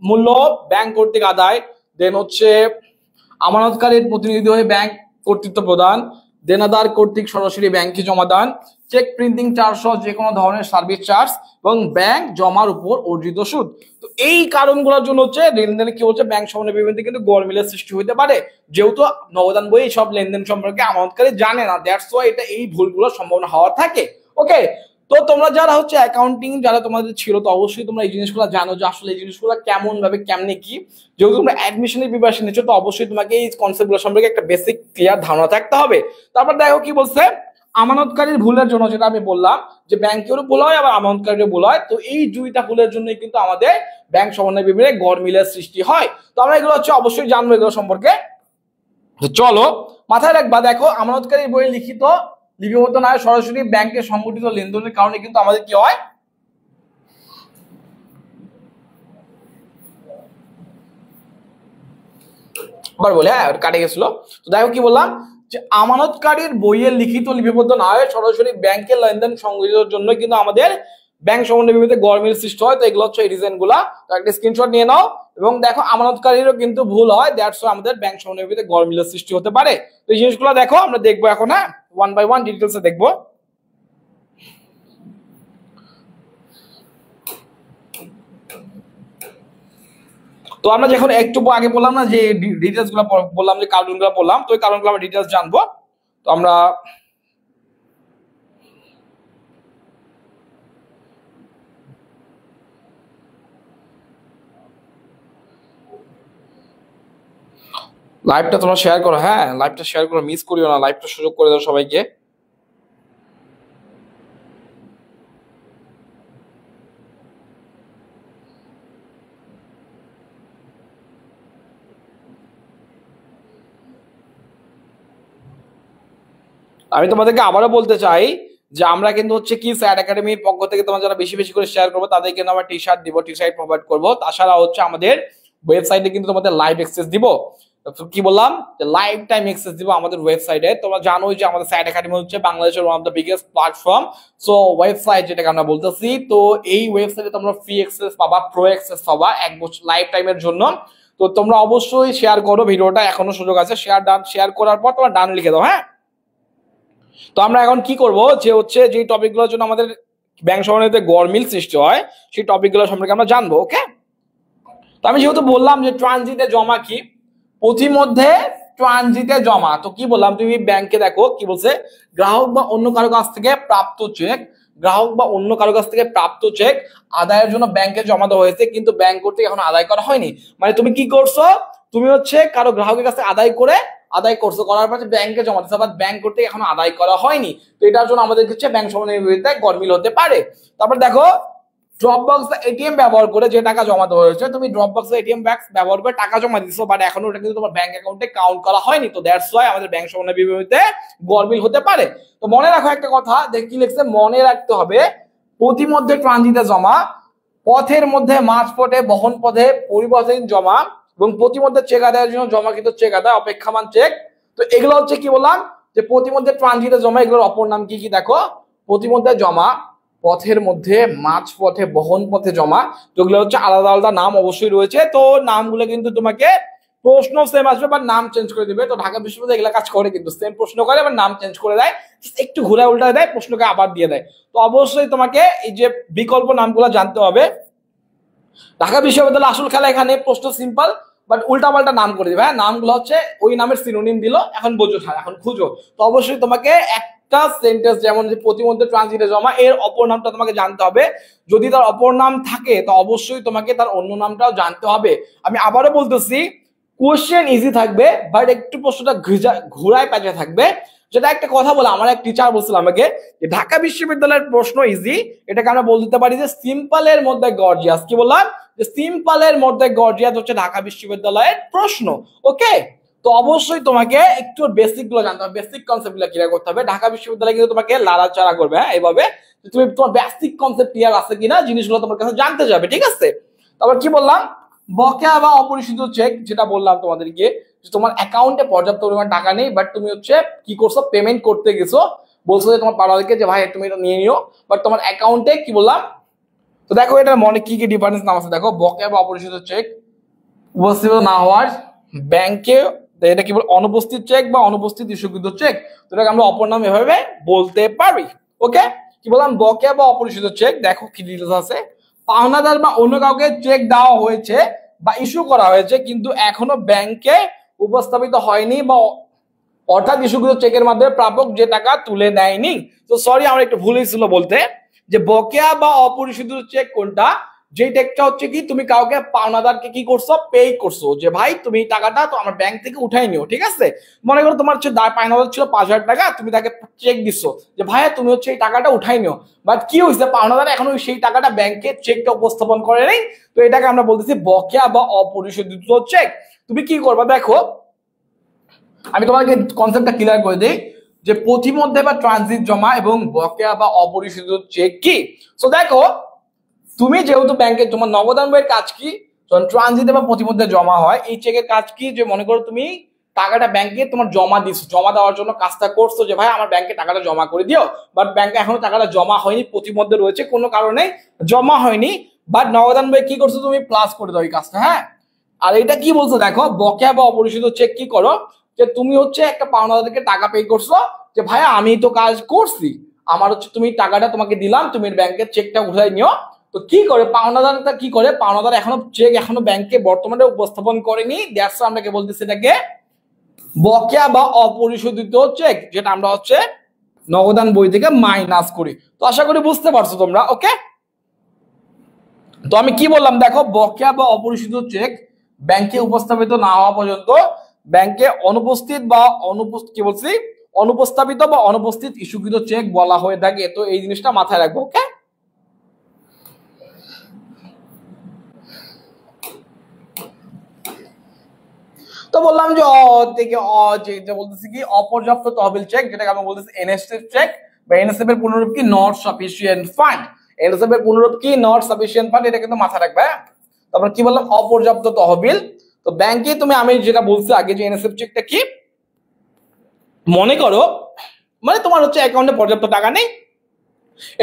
মূল্য ব্যাংক কর্তৃক আদায়, দেন হচ্ছে আমানতকারীর প্রতিনিধি হয়ে ব্যাংক কর্তৃত্ব প্রদান, দেনাদার কর্তৃক সরাসরি ব্যাংকে জমা দান, চেক প্রিন্টিং চার্জ সহ যে কোনো ধরনের সার্ভিস চার্জ এবং ব্যাংক জমার উপর অর্জিত সুদ। তো এই কারণগুলোর জন্য হচ্ছে লেনদেনে কি হচ্ছে ব্যাংক সমন্বয় বিবরণীতে কিন্তু গরমিলের সৃষ্টি হতে পারে, যেহেতু নগদান বই সব লেনদেন সম্পর্কে আমানতকারী জানে না, দ্যাটস ওয়াই এটা এই ভুলগুলোর সম্ভাবনা হওয়ার থাকে। ওকে, তো তোমরা যারা হচ্ছে অ্যাকাউন্টিং যারা তোমাদের ছিল, তো অবশ্যই তোমরা এই জিনিসগুলো জানো যে আসলে এই জিনিসগুলো কেমন ভাবে কেমনে কি, যেহেতু তোমরা অ্যাডমিশনের প্রিপারেশন নিচ্ছ, তো অবশ্যই তোমাকে এই কনসেপ্টগুলো সম্পর্কে একটা বেসিক ক্লিয়ার ধারণা থাকতে হবে। তারপর দেখো কি বলছে, আমানতকারীর ভুলের জন্য, যেটা আমি বললাম যে ব্যাংকেরও ভুল হয় আবার আমানতকারীরও ভুল হয়, তো এই দুইটা ভুলের জন্যই কিন্তু আমাদের ব্যাংক সমন্বয় বিবরণীতে গরমিলের সৃষ্টি হয়। তো আমরা এগুলো হচ্ছে অবশ্যই জানবো এগুলো সম্পর্কে। তো চলো মাথায় রাখবা, দেখো আমানতকারীর বই লিখিত লিপিবদ্ধ না হয় সরাসরি ব্যাংকে সংগঠিত লেনদেনের কারণে কিন্তু আমাদের কি হয়, আবার বলে হ্যাঁ কাটে গেছিল। তো দেখো কি বললাম যে আমানতকারীর বইয়ের লিখিত লিপিবদ্ধ না হয় সরাসরি ব্যাংকের লেনদেন সংগঠিতের জন্য কিন্তু আমাদের ব্যাংক সমন্বয় বিবরণীতে গরমিল সৃষ্টি হয়। তো এগুলো হচ্ছে এই রিজন গুলা, তো একটা স্ক্রিনশট নিয়ে নাও। এবং দেখো আমানতকারীরও কিন্তু ভুল হয়, দ্যাটস ওয়াই আমাদের ব্যাংক সমন্বয় বিবরণীতে গরমিলের সৃষ্টি হতে পারে। তো এই জিনিসগুলো দেখো আমরা দেখবো এখন, হ্যাঁ ওয়ান বাই ওয়ান ডিটেলসে দেখবো। তো আমরা যখন একটু আগে বললাম না যে ডিটেলস গুলো বললাম, যে কারণ গুলো বললাম, তো ওই কারণগুলো আমরা ডিটেলস জানবো। তো আমরা লাইভটা তোমরা শেয়ার করো, হ্যাঁ লাইভটা শেয়ার করো, মিস করিও না, লাইভটা সুযোগ করে দাও সবাইকে। আমি তোমাদেরকে আবারও বলতে চাই যে আমরা কিন্তু হচ্ছে কি স্যার একাডেমির পক্ষ থেকে তোমরা যারা বেশি বেশি করে শেয়ার করবো তাদেরকে কিন্তু আমরা টি শার্ট দিব, টি শার্ট প্রোভাইড করবো। তাছাড়া হচ্ছে আমাদের ওয়েবসাইটে কিন্তু তোমাদের লাইভ অ্যাক্সেস দিব। কি বললাম যে লাইভ টাইম অ্যাক্সেস দিব আমাদের ওয়েবসাইটে। তোমরা জানোই যে আমাদের স্যার একাডেমি হচ্ছে বাংলাদেশের one of the biggest platform, so website যেটাকে আমরা বলতেছি। তো এই ওয়েবসাইটে তোমরা ফ্রি অ্যাক্সেস পাবা, প্রো অ্যাক্সেস পাবা 1 বছর লাইভ টাইমের জন্য। তো তোমরা অবশ্যই শেয়ার করো ভিডিওটা, এখনো সুযোগ আছে, শেয়ার করার পর তোমরা ডান লিখে দাও, হ্যাঁ। তো আমরা এখন কি করব যে হচ্ছে যে টপিকগুলোর জন্য আমাদের ব্যাংক সমন্বয়তে গরমিল সৃষ্টি হয় সেই টপিকগুলো সম্পর্কে আমরা জানবো। ওকে, তো আমি যেহেতু বললাম যে ট্রানজিটে জমা কি, পথিমধ্যে ট্রানজিটে জমা, তো কি বললাম তুমি ব্যাংকে দেখো কি বলছে, গ্রাহক বা অন্য কারো কাছ থেকে প্রাপ্ত চেক, গ্রাহক বা অন্য কারো কাছ থেকে প্রাপ্ত চেক আদায়ের জন্য ব্যাংকে জমা দেওয়া হয়েছে, কিন্তু ব্যাংক কর্তৃক এখন আদায় করা হয়নি। মানে তুমি কি করছো, তুমি হচ্ছে কারো গ্রাহকের কাছে আদায় করছো, করার পর ব্যাংকে জমা দিচ্ছ, বাট ব্যাংক কর্তৃক এখন আদায় করা হয়নি। তো এটার জন্য আমাদের হচ্ছে ব্যাংক সমন্বয় বিবরণীতে গরমিল হতে পারে। তারপর দেখো ড্রপবক্স এটিএম ব্যবহার করে যে টাকা জমা দেওয়া হয়েছে, তুমি ড্রপবক্স এটিএম ব্যাক্স ব্যবহার করে টাকা জমা দিচ্ছো, বাট এখনো ওটা কিন্তু তোমার ব্যাংক অ্যাকাউন্টে কাউন্ট করা হয়নি। তো দ্যাটস ওয়াই আমাদের ব্যাংক সমন্বয় বিবরণীতে গরমিল হতে পারে। তো মনে রাখো একটা কথা, দেখ কি লিখছে, মনে রাখতে হবে পথিমধ্যে ট্রানজিটে জমা, পথের মধ্যে মাঝপথে বহন পথে পরিবহন জমা এবং পথিমধ্যে চেক আদায়ের জন্য জমাকৃত চেক আদায় অপেক্ষমান চেক। তো এগুলো হচ্ছে কি বললাম যে পথিমধ্যে ট্রানজিটে জমা, এগুলোর অপর নাম কি কি দেখো, পথিমধ্যে জমা, পথের মধ্যে, মাঝ পথে, বহন পথে জমা। তো এগুলো হচ্ছে আলাদা আলাদা নাম অবশ্যই রয়েছে, তো নামগুলো কিন্তু তোমাকে প্রশ্ন সেম আসবে বা নাম চেঞ্জ করে দিবে। তো ঢাকা বিশ্ববিদ্যালয় এগুলো কাজ করে, কিন্তু সেম প্রশ্ন করে আবার নাম চেঞ্জ করে দেয়, একটু ঘুরে উল্টা দেয়, প্রশ্নকে আবার দিয়ে দেয়। তো অবশ্যই তোমাকে এই যে বিকল্প নামগুলো জানতে হবে। ঢাকা বিশ্ববিদ্যালয় আসল খেলা এখানে প্রশ্ন সিম্পল, বাট উল্টাপাল্টা নাম করে দিবে। হ্যাঁ, নামগুলো হচ্ছে ওই নামের সিনোনিম দিল, এখন বোঝো, এখন খুঁজো। তো অবশ্যই তোমাকে একটা সেন্টেন্স, যেমন যে প্রতিমধ্যে ট্রানজিটে জমা, এর অপর নামটা তোমাকে জানতে হবে। যদি তার অপর নাম থাকে তো অবশ্যই তোমাকে তার অন্য নামটাও জানতে হবে। আমি আবারও বলতেছি, কোশ্চেন ইজি থাকবে, বাট একটু প্রশ্নটা ঘুরায় প্যাচে থাকবে। যেটা একটা কথা বলে আমার এক টিচার বলছিল আমাকে, যে ঢাকা বিশ্ববিদ্যালয়ের প্রশ্ন ইজি, এটাকে আমরা বলতে পারি যে সিম্পলের মধ্যে গর্জিয়াস। কি বললাম? যে সিম্পলের মধ্যে গর্জিয়াস হচ্ছে ঢাকা বিশ্ববিদ্যালয়ের প্রশ্ন। ওকে, তো অবশ্যই তোমাকে একটু বেসিক গুলো জানতে হবে, বেসিক কনসেপ্ট গুলো ক্লিয়ার করতে হবে। ঢাকা বিশ্ববিদ্যালয় কিন্তু তোমাকে লাড়াচাড়া করবে, হ্যাঁ, এইভাবে তুমি তোমার বেসিক কনসেপ্ট ক্লিয়ার আছে কিনা জিনিসগুলো তোমার কাছে জানতে যাবে, ঠিক আছে? তারপর কি বললাম, বকেয়া বা অপরিশোধিত চেক, যেটা বললাম তোমাদেরকে, তোমার অ্যাকাউন্টে পর্যাপ্ত পরিমাণ টাকা নেই, বাট তুমি হচ্ছে কি করছো, পেমেন্ট করতে গেছো, বলছো যে তোমার পাড়াদেরকে যে ভাই তুমি এটা নিয়ে নিও, বাট তোমার অ্যাকাউন্টে কি বললাম। তো দেখো এটার মনে কি কি ডিফারেন্স নাম আছে, দেখো বকেয়া বা অপরিশোধিত চেক, উপস্থিত না হওয়ার ব্যাংকে, এটা কি বল, অনুপস্থিত চেক বা অনুপস্থিত ইস্যুকৃত চেক, তো এটাকে আমরা অপর নাম এভাবে বলতে পারি। ওকে, কি বললাম, বকেয়া বা অপরিশোধিত চেক, দেখো কি ডিটেলস আছে। পাওনাদার বা অন্য কাউকে চেক দেওয়া হয়েছে বা ইস্যু করা হয়েছে কিন্তু এখনো ব্যাংকে উপস্থাপিত হয়নি, বা অর্থাৎ ইস্যুকৃত চেকের মাধ্যমে প্রাপক যে টাকা তুলে নেয়নি। তো সরি, আমার একটু ভুল হয়েছিল বলতে, যে বকেয়া বা অপরিশোধিত চেক কোনটা, যে টেকটা হচ্ছে কি তুমি কাউকে পাওনাদারকে কি করছো, পে করছো, যে ভাই তুমি টাকাটা তো আমার ব্যাংক থেকে উঠাই নিও, ঠিক আছে? মনে করো তোমার হচ্ছে পাওনাদার ছিল 5,000 টাকা, তুমি তাকে চেক দিচ্ছ যে ভাইয়া তুমি হচ্ছে এই টাকাটা উঠাই নিও, বাট কি হয়েছে, পাওনাদার এখনো সেই টাকাটা ব্যাংকে চেকটা উপস্থাপন করে নেই। তো এটাকে আমরা বলতেছি বকেয়া বা অপরিশোধিত চেক। তুমি কি করবা দেখো, আমি তোমাকে কনসেপ্টটা ক্লিয়ার করে দিই, যে প্রতিমধ্যে বা ট্রানজিট জমা এবং বকেয়া বা অপরিশোধিত চেক কি। সো দেখো, তুমি যেহেতু ব্যাংকে তোমার নগদান বইয়ের কাজ কি, যখন ট্রানজিটে বা প্রতিমধ্যে জমা হয়, এই চেকের কাজ কি, যে মনে করো তুমি টাকাটা ব্যাংকে তোমার জমা দিচ্ছ, জমা দেওয়ার জন্য কাজটা করছো, যে ভাই আমার ব্যাংকে টাকাটা জমা করে দিও, বাট ব্যাংকে এখনো টাকাটা জমা হয়নি, প্রতিমধ্যে রয়েছে, কোনো কারণে জমা হয়নি, বাট নগদান বই কি করছো, তুমি প্লাস করে দাও এই কাজটা। হ্যাঁ, আর এটা কি বলছো দেখো, বকেয়া বা অপরিশোধিত চেক কি করো, যে তুমি হচ্ছে একটা পাওনাদারকে টাকা পে করছো, যে ভাইয়া আমি তো কাজ করছি, আমার হচ্ছে তুমি টাকাটা তোমাকে দিলাম, তুমি ব্যাংকের চেকটা উঠাই নিও। তো কি করে পাওনাদারটা, কি করে পাওনাদার এখনো চেক এখনো ব্যাংকে বর্তমানে উপস্থাপন করেনি, দ্যাটস আমরা কি বলতেছি এটাকে বকেয়া বা অপরিশোধিত চেক, যেটা আমরা হচ্ছে নগদান বই থেকে মাইনাস করি। তো আশা করি বুঝতে পারছো তোমরা। ওকে, তো আমি কি বললাম দেখো, বকেয়া বা অপরিশোধিত চেক ব্যাংকে উপস্থাপিত না হওয়া পর্যন্ত ব্যাংকে অনুপস্থিত বা কি বলছি, অনুপস্থাপিত বা অনুপস্থিত ইস্যুকৃত চেক বলা হয়ে থাকে। তো এই জিনিসটা মাথায় রাখবো। ওকে, তো বললাম যে থেকে যেটা বলতেছি কি অপর্যাপ্ত তহবিল চেক, যেটাকে আমরা বলতেছি এনএসএফ চেক, বা এনএসএফ এর পুনরূপ কি নট সাফিসিয়েন্ট ফান্ড। এনএসএফ এর পুনরূপ কি নট সাফিসিয়েন্ট ফান্ড, এটা কিন্তু মাথায় রাখবে। তারপর কি বললাম, অপর্যাপ্ত তহবিল। তো ব্যাংকে তুমি, আমি যেটা বলছি আগে, যে এনএসএফ চেকটা কি, মনে করো মানে তোমার হচ্ছে অ্যাকাউন্টে পর্যাপ্ত টাকা নেই,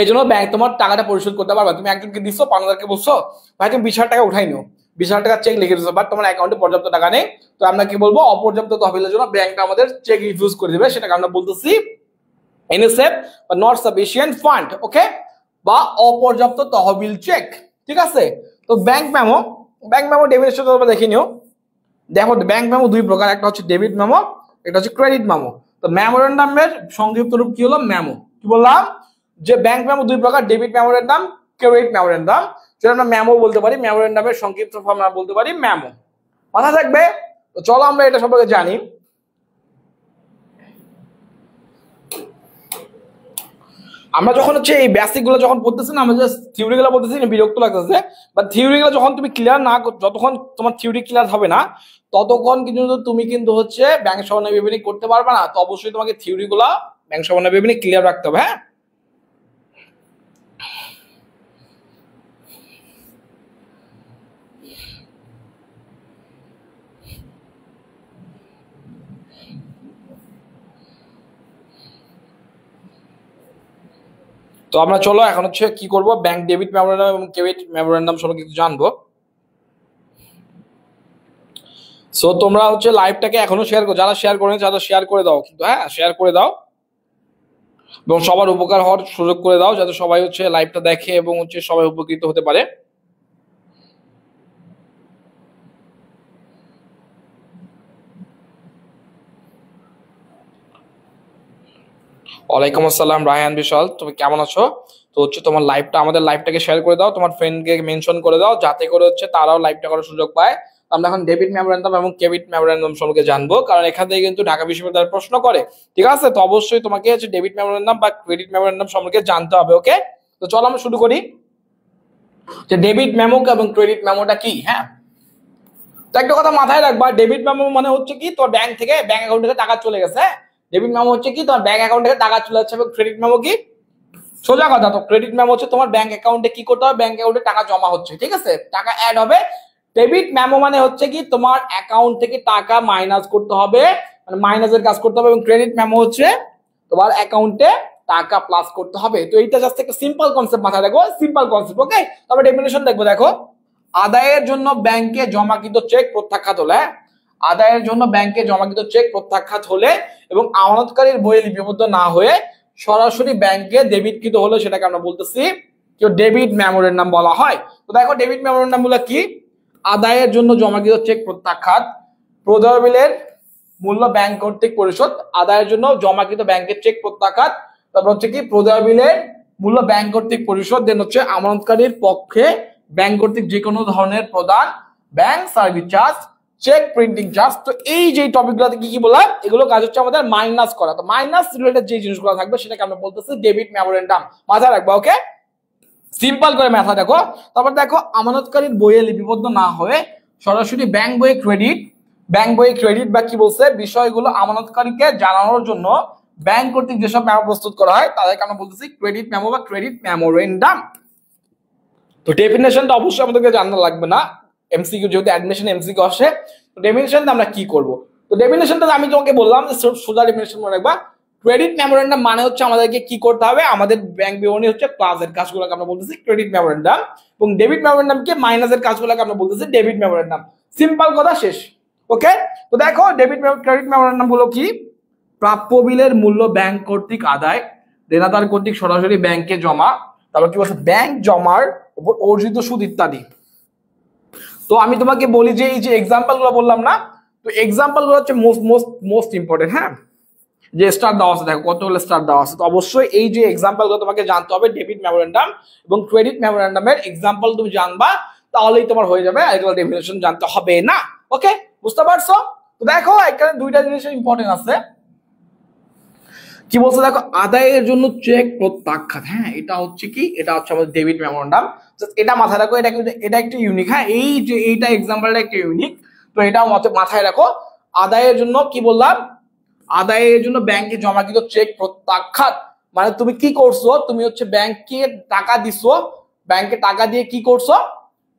এই জন্য ব্যাংক তোমার টাকাটা পরিশোধ করতে পারবে। তুমি একজনকে দিচ্ছ, পাওনাদারকে বলছো ভাই তুমি 20,000 টাকা উঠাই নিও, 20,000 টাকা চেক লিখে দিচ্ছ, বাট তোমার অ্যাকাউন্টে পর্যাপ্ত টাকা নেই। তো আমরা কি বলবো, অপর্যাপ্ত তহবিলের জন্য ব্যাংকটা আমাদের চেক রিফিউজ করে দিবে, সেটাকে আমরা বলতেছি এনএসএফ বা নট সাফিসিয়েন্ট ফান্ড। ওকে, বা অপর্যাপ্ত তহবিল চেক, ঠিক আছে? তো bank memo, bank memo definition তোমরা দেখে নিও। দেখো ব্যাংক মেমো দুই প্রকার, একটা হচ্ছে ডেবিট মেমো, একটা হচ্ছে ক্রেডিট মেমো। তো মেমোরেন্ডামের সংক্ষিপ্ত রূপ কি হলো, মেমো। কি বললাম, যে ব্যাংক মেমো দুই প্রকার, ডেবিট মেমোরেন্ডাম, ক্রেডিট মেমোরেন্ডাম, যেটা আমরা মেমো বলতে পারি, মেমোরেন্ডামের সংক্ষিপ্ত ফর্ম আমরা বলতে পারি মেমো। মাথা থাকবে। তো চলো আমরা এটা সম্পর্কে জানি। আমরা যখন হচ্ছে এই বেসিক গুলো যখন পড়তেছি না, আমরা জাস্ট থিওরি গুলো পড়তেছি, বিরক্ত লাগতেছে, বা থিওরি গুলো যখন তুমি ক্লিয়ার না, যতক্ষণ তোমার থিওরি ক্লিয়ার হবে না ততক্ষণ কিন্তু তুমি কিন্তু হচ্ছে ব্যাংক সমন্বয় বিবরণী করতে পারবে না। তো অবশ্যই তোমাকে থিওরি গুলা ব্যাংক সমন্বয় বিবরণী ক্লিয়ার রাখতে হবে। হ্যাঁ, তো আমরা চলো এখন হচ্ছে কি করব, ব্যাংক ডেবিট মেমোরেন্ডাম এবং ক্রেডিট মেমোরেন্ডাম সম্পর্কে কিছু জানবো। সো তোমরা হচ্ছে লাইভটাকে এখনো শেয়ার করো, যারা শেয়ার করেনি তারা শেয়ার করে দাও কিন্তু, হ্যাঁ শেয়ার করে দাও, এবং সবার উপকার হওয়ার সুযোগ করে দাও, যাতে সবাই হচ্ছে লাইভটা দেখে এবং হচ্ছে সবাই উপকৃত হতে পারে। ওয়ালাইকুম আসসালাম রায়হান বিশাল, তুমি কেমন আছো? তো হচ্ছে তোমার লাইভটা, আমাদের লাইভটাকে শেয়ার করে দাও, তোমার ফ্রেন্ডকে মেনশন করে দাও, যাতে করে হচ্ছে তারাও লাইভটা করার সুযোগ পায়। আমরা এখন ডেবিট মেমোরেন্ডাম এবং ক্রেডিট মেমোরেন্ডাম সম্পর্কে জানবো, কারণ এখান থেকে কিন্তু ঢাকা বিশ্ববিদ্যালয়ের প্রশ্ন করে। ঠিক আছে, তো অবশ্যই তোমাকে হচ্ছে ডেবিট মেমোরেন্ডাম বা ক্রেডিট মেমোরেন্ডাম সম্পর্কে জানতে হবে। ওকে, তো চলো আমরা শুরু করি যে ডেবিট মেমো এবং ক্রেডিট মেমোটা কি। হ্যাঁ, তো একটা কথা মাথায় রাখবা, ডেবিট মেমো মানে হচ্ছে কি তোর ব্যাংক থেকে, ব্যাংক অ্যাকাউন্ট থেকে টাকা চলে গেছে। ডেবিট মেমো হচ্ছে কি তোমার ব্যাংক অ্যাকাউন্ট থেকে টাকা চলে যাচ্ছে, এবং ক্রেডিট মেমো কি সোজা কথা। তো ক্রেডিট মেমো হচ্ছে তোমার ব্যাংক অ্যাকাউন্টে কি করতে হবে, ব্যাংক অ্যাকাউন্টে টাকা জমা হচ্ছে, ঠিক আছে, টাকা অ্যাড হবে। ডেবিট মেমো মানে হচ্ছে কি তোমার অ্যাকাউন্ট থেকে টাকা মাইনাস করতে হবে, মানে মাইনাসের কাজ করতে হবে। এবং ক্রেডিট মেমো হচ্ছে তোমার অ্যাকাউন্টে টাকা প্লাস করতে হবে। তো এইটা জাস্ট একটা সিম্পল কনসেপ্ট মাথায় রাখো, সিম্পল কনসেপ্ট। ওকে, তবে ডেফিনেশন দেখবো। দেখো, আদায়ের জন্য ব্যাংকে জমাকৃত চেক প্রত্যাখ্যাত হলে, আদায়ের জন্য ব্যাংকে জমাকৃত চেক প্রত্যাখ্যাত হলে এবং আমানতকারীর বইয়ে লিপিবদ্ধ না হয়ে সরাসরি ব্যাংকে ডেবিটকৃত হলে সেটাকে আমরা বলতেছি ডেবিট মেমোরেন্ডাম বলা হয়। তো দেখো, ডেবিট মেমোরেন্ডাম গুলো কি? আদায়ের জন্য জমাকৃত চেক প্রত্যাখ্যাত, প্রদেয় বিলের মূল্য ব্যাংক কর্তৃক পরিশোধ, আদায়ের জন্য জমাকৃত ব্যাংকের চেক প্রত্যাখ্যাত, তারপর হচ্ছে কি প্রদেয় বিলের মূল্য ব্যাংক কর্তৃক পরিশোধ, দেন হচ্ছে আমানতকারীর পক্ষে ব্যাংক কর্তৃক যে কোনো ধরনের প্রদান, bank service charge, cheque printing charge. তো এই যে টপিকগুলোতে কি কি বললাম, এগুলো কাজ হচ্ছে আমাদের মাইনাস করা। তো মাইনাস রিলেটেড যে জিনিসগুলো থাকবে সেটাকে আমরা বলতেছি ডেবিট মেমোরেন্ডাম। মাথায় রাখবা। ওকে, সিম্পল করে মাথা দেখো। তারপর দেখো, আমানতকারীর বইয়ে লিপিবদ্ধ না হয়ে সরাসরি ব্যাংক বইয়ে ক্রেডিট, ব্যাংক বইয়ে ক্রেডিট বা কি বলছে, বিষয়গুলো আমানতকারীকে জানানোর জন্য ব্যাংক কর্তৃক যেসব মেমো প্রস্তুত করা হয় তাদেরকে আমরা বলতেছি ক্রেডিট মেমো বা ক্রেডিট মেমোরেন্ডাম। তো ডেফিনেশনটা অবশ্যই আমাদেরকে জানা লাগবে না, এমসিকিউ যেহেতু অ্যাডমিশন এমসিকিউ আসে। তো ডেফিনেশনটা আমরা কি করব? তো ডেফিনেশনটা আমি তোমাকে বললাম যে সোজা ডেফিনেশন মনে রাখবা। ক্রেডিট মেমোরেন্ডাম মানে হচ্ছে আমাদেরকে কি করতে হবে, আমাদের ব্যাংক বিবরণী হচ্ছে প্লাসের কাজগুলোকে আমরা বলতেছি ক্রেডিট মেমোরেন্ডাম, এবং ডেবিট মেমোরেন্ডামকে মাইনাসের কাজগুলোকে আমরা বলতেছি ডেবিট মেমোরেন্ডাম। সিম্পল কথা, শেষ। ওকে, তো দেখো ডেবিট ক্রেডিট মেমোরেন্ডাম গুলো কি? প্রাপ্য বিলের মূল্য ব্যাংক কর্তৃক আদায়, দেনাদার কর্তৃক সরাসরি ব্যাংকে জমা, তারপর কি বলছে ব্যাংক জমার উপর অর্জিত সুদ ইত্যাদি। তো আমি তোমাকে বলি যে এই যে এক্সাম্পল গুলো বললাম না, তো এক্সাম্পল গুলো হচ্ছে মোস্ট ইম্পর্টেন্ট। হ্যাঁ, যে স্টার দেওয়া আছে, দেখো কতগুলো স্টার দেওয়া আছে। তো অবশ্যই এই যে এক্সাম্পল গুলো তোমাকে জানতে হবে ডেবিট মেমোরেন্ডাম এবং ক্রেডিট মেমোরেন্ডামের এক্সাম্পল তুমি জানবা, তাহলেই তোমার হয়ে যাবে, এগুলো ডেফিনেশন জানতে হবে না। ওকে, বুঝতে পারছো? তো দেখো এখানে দুইটা জিনিস ইম্পর্টেন্ট আছে। কি বলছে দেখো, আদায়ের জন্য চেক প্রত্যাখ্যাত। হ্যাঁ, এটা হচ্ছে কি, এটা হচ্ছে আমাদের ডেবিট মেমোরেন্ডাম। এটা মাথায় রাখো, এটা একটা ইউনিক। হ্যাঁ, এই যে এইটা এক্সাম্পলটা একটা ইউনিক, তো এটা মাথায় রাখো। আদায়ের জন্য কি বললাম, আদায়ের জন্য ব্যাংকে জমাকৃত চেক প্রত্যাখ্যাত মানে তুমি কি করছো, তুমি হচ্ছে ব্যাংকে টাকা দিছো, ব্যাংকে টাকা দিয়ে কি করছো,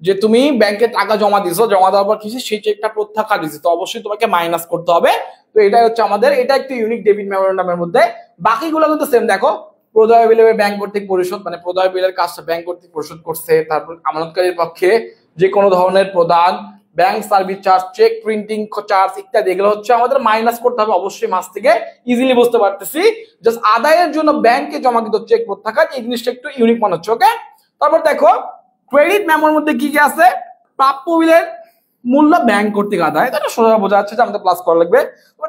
যে তুমি ব্যাংকে টাকা জমা দিছো, জমা দেওয়ার পর কিছু সেই চেকটা প্রত্যাখ্যাত দিছো, তো অবশ্যই তোমাকে মাইনাস করতে হবে। তো এটাই হচ্ছে আমাদের, এটা একটু ইউনিক ডেবিট মেমোরেন্ডামের মধ্যে। বাকিগুলো কিন্তু সেম। দেখো, প্রদেয় বিলের ব্যাংক কর্তৃক পরিশোধ, মানে প্রদেয় বিলের কাজটা ব্যাংক কর্তৃক পরিশোধ করছে। তারপর আমানতকারীর পক্ষে যে কোনো ধরনের প্রদান, bank service charge, cheque printing charge ইত্যাদি, এগুলো হচ্ছে আমাদের মাইনাস করতে হবে অবশ্যই মাস থেকে। ইজিলি বুঝতে পারতেছি। জাস্ট আদায়ের জন্য ব্যাংকে জমাকৃত চেক প্রত্যাখ্যাত, এই জিনিসটা একটু ইউনিক মনে হচ্ছে। ওকে, তারপর দেখো ক্রেডিট মেমোর মধ্যে কি কি আছে? প্রাপ্য বিলের মূল্য ব্যাংক কর্তৃক আদায়, এটা সোজা বোঝা যাচ্ছে যে আমাদের প্লাস করা লাগবে।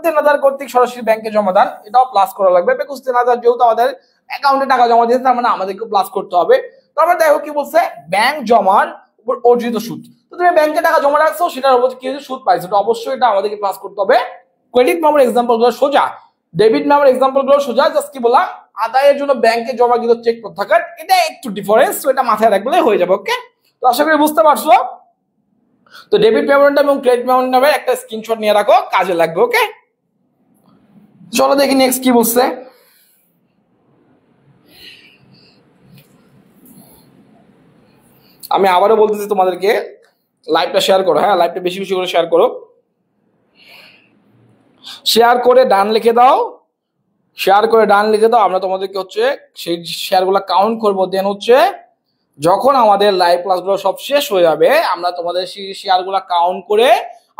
দেনাদার কর্তৃক সরাসরি ব্যাংকে জমা দান, এটাও প্লাস করা লাগবে, বিকজ দেনাদার যেহেতু আমাদের অ্যাকাউন্টে টাকা জমা দিয়েছে, তার মানে আমাদেরকে প্লাস করতে হবে। তারপর দেখো কি বলছে, ব্যাংক জমার উপর অর্জিত সুদ। তো তুমি ব্যাংকে টাকা জমা রাখছো, সেটার উপর কি সুদ পাইছো, তো অবশ্যই এটা আমাদেরকে প্লাস করতে হবে। ক্রেডিট মেমোর এক্সাম্পল গুলো সোজা, ডেবিট মেমোর এক্সাম্পল গুলো সোজা। জাস্ট কি বললাম, আদায়ের জন্য ব্যাংকে জমাকৃত চেক প্রত্যাখ্যাত, এটা একটু ডিফারেন্স, তো এটা মাথায় রাখলে হয়ে যাবে। ওকে, তো আশা করি বুঝতে পারছো। তো ডেবিট মেমোরেন্ডাম এবং ক্রেডিট মেমোরেন্ডামের একটা স্ক্রিনশট নিয়ে রাখো, কাজে লাগবে। ওকে, চলো দেখি নেক্সট কি বলছে। আমি আবারও বলতেছি তোমাদেরকে, লাইভটা শেয়ার করো। হ্যাঁ, লাইভটা বেশি বেশি করে শেয়ার করো, শেয়ার করে ডান লিখে দাও, শেয়ার করে ডান লিখে দাও। আমরা তোমাদেরকে হচ্ছে সেই শেয়ারগুলো কাউন্ট করবো, দেন হচ্ছে যখন আমাদের লাইভ ক্লাসগুলো সব শেষ হয়ে যাবে, আমরা তোমাদের সেই শেয়ারগুলো কাউন্ট করে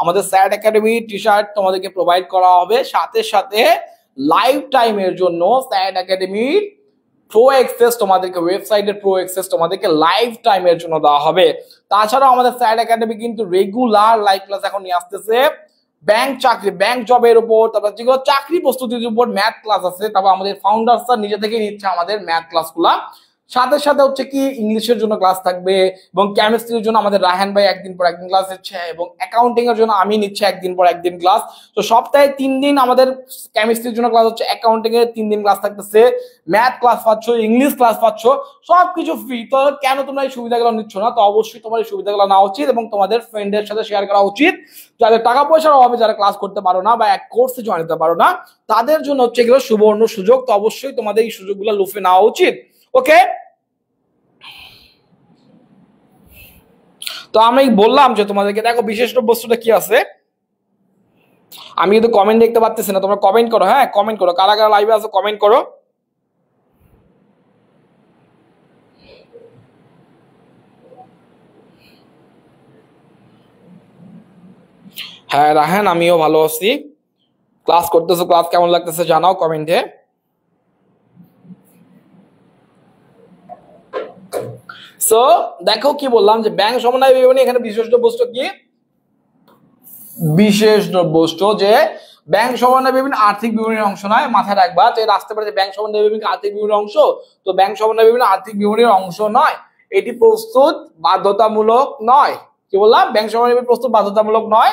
আমাদের স্যাট একাডেমি টি শার্ট তোমাদেরকে প্রোভাইড করা হবে। সাথে সাথে লাইভ টাইমের জন্য স্যাট একাডেমির প্রো এক্সেস তোমাদেরকে, ওয়েবসাইটের প্রো এক্সেস তোমাদেরকে লাইভ টাইমের জন্য দেওয়া হবে। তাছাড়াও আমাদের স্যাট একাডেমি কিন্তু রেগুলার লাইভ ক্লাস এখন নিয়ে আসতেছে ব্যাংক চাকরি, ব্যাংক জবের উপর, তারপর যেগুলো চাকরি প্রস্তুতির উপর ম্যাথ ক্লাস আছে। তারপর আমাদের ফাউন্ডার স্যার নিজে থেকে নিচ্ছে আমাদের ম্যাথ ক্লাসগুলা। সাথে সাথে হচ্ছে কি ইংলিশের জন্য ক্লাস থাকবে, এবং কেমিস্ট্রির জন্য আমাদের রায়হান ভাই একদিন পর একদিন ক্লাস দিচ্ছে, এবং অ্যাকাউন্টিং এর জন্য আমি নিচ্ছে একদিন পর একদিন ক্লাস। তো সপ্তাহে 3 দিন আমাদের কেমিস্ট্রির জন্য ক্লাস হচ্ছে, অ্যাকাউন্টিং এর 3 দিন ক্লাস থাকতেছে, ম্যাথ ক্লাস পাচ্ছ, ইংলিশ ক্লাস পাচ্ছ, সবকিছু ফ্রি। তো কেন তোমরা এই সুবিধাগুলো নিচ্ছ না? তো অবশ্যই তোমার এই সুবিধাগুলো নেওয়া উচিত এবং তোমাদের ফ্রেন্ডের সাথে শেয়ার করা উচিত। যাদের টাকা পয়সার অভাবে যারা ক্লাস করতে পারো না বা এক কোর্সে জয়েন দিতে পারো না, তাদের জন্য হচ্ছে এগুলো সুবর্ণ সুযোগ। তো অবশ্যই তোমাদের এই সুযোগগুলো লুফে নেওয়া উচিত। ওকে, তো আমি বললাম যে তোমাদেরকে দেখো বিশেষ বস্তুটা কি আছে। আমি কিন্তু কমেন্ট দেখতে পাচ্ছি না, তোমরা কমেন্ট করো। হ্যাঁ, কমেন্ট করো, কারা কারা লাইভে আছে কমেন্ট করো। হ্যাঁ রাহান, আমিও ভালো আছি। ক্লাস করতেছো, ক্লাস কেমন লাগতেছে জানাও কমেন্টে। সো দেখো কি বললাম যে ব্যাংক সমন্বয় বিবরণী, এখানে বিশেষ বস্তু কি? বিশেষ দ্রব্যস্ত যে ব্যাংক সমন্বয় বিবরণী আর্থিক বিবরণীর অংশ নয়। মাথায় রাখবা যে আসতে পারে যে ব্যাংক সমন্বয় বিবরণী আর্থিক বিবরণীর অংশ, তো ব্যাংক সমন্বয় বিবরণী আর্থিক বিবরণীর অংশ নয়, এটি প্রস্তুত বাধ্যতামূলক নয়। কি বললাম? ব্যাংক সমন্বয় বিবরণী প্রস্তুত বাধ্যতামূলক নয়,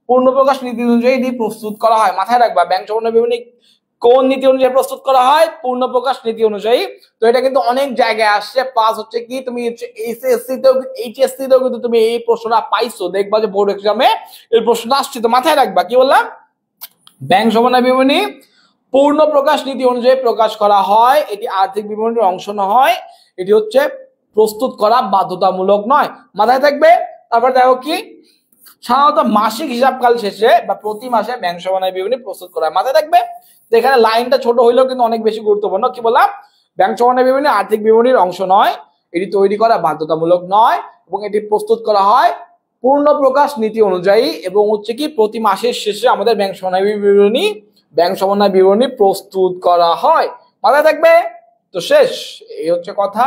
পূর্ণ প্রকাশ নীতি অনুযায়ী এটি প্রস্তুত করা হয়। মাথায় রাখবা ব্যাংক সমন্বয় বিবরণী কোন নীতি অনুযায়ী প্রস্তুত করা হয়? পূর্ণ প্রকাশ নীতি অনুযায়ী। তো এটা কিন্তু অনেক জায়গায় আসছে, প্লাস হচ্ছে কি তুমি এসএসসি তেও এইচএসসি তেও কিন্তু তুমি এই প্রশ্নটা পাইছো, দেখবা যে বোর্ড এক্সামে এই প্রশ্নটা আসছে। তো মাথায় রাখবা কি বললাম, ব্যাংক সমন্বয় বিবরণী পূর্ণ প্রকাশ নীতি অনুযায়ী প্রকাশ করা হয়, এটি আর্থিক বিবরণীর অংশ নয়, এটি হচ্ছে প্রস্তুত করা বাধ্যতামূলক নয়। মাথায় থাকবে। তারপর দেখো কি, সাধারণত মাসিক হিসাবকাল শেষে বা প্রতি মাসে ব্যাংক সমন্বয় বিবরণী প্রস্তুত করা হয়। মাথায় থাকবে। তো এখানে লাইনটা ছোট হইলেও কিন্তু অনেক বেশি গুরুত্বপূর্ণ। কি বললাম? ব্যাংক সমন্বয় বিবরণী আর্থিক বিবরণীর অংশ নয়, এটি তৈরি করা বাধ্যতামূলক নয়, এবং এটি প্রস্তুত করা হয় পূর্ণ প্রকাশ নীতি অনুযায়ী, এবং হচ্ছে কি প্রতি মাসের শেষে আমাদের ব্যাংক সমন্বয় বিবরণী প্রস্তুত করা হয়। মাথায় থাকবে। তো শেষ, এই হচ্ছে কথা।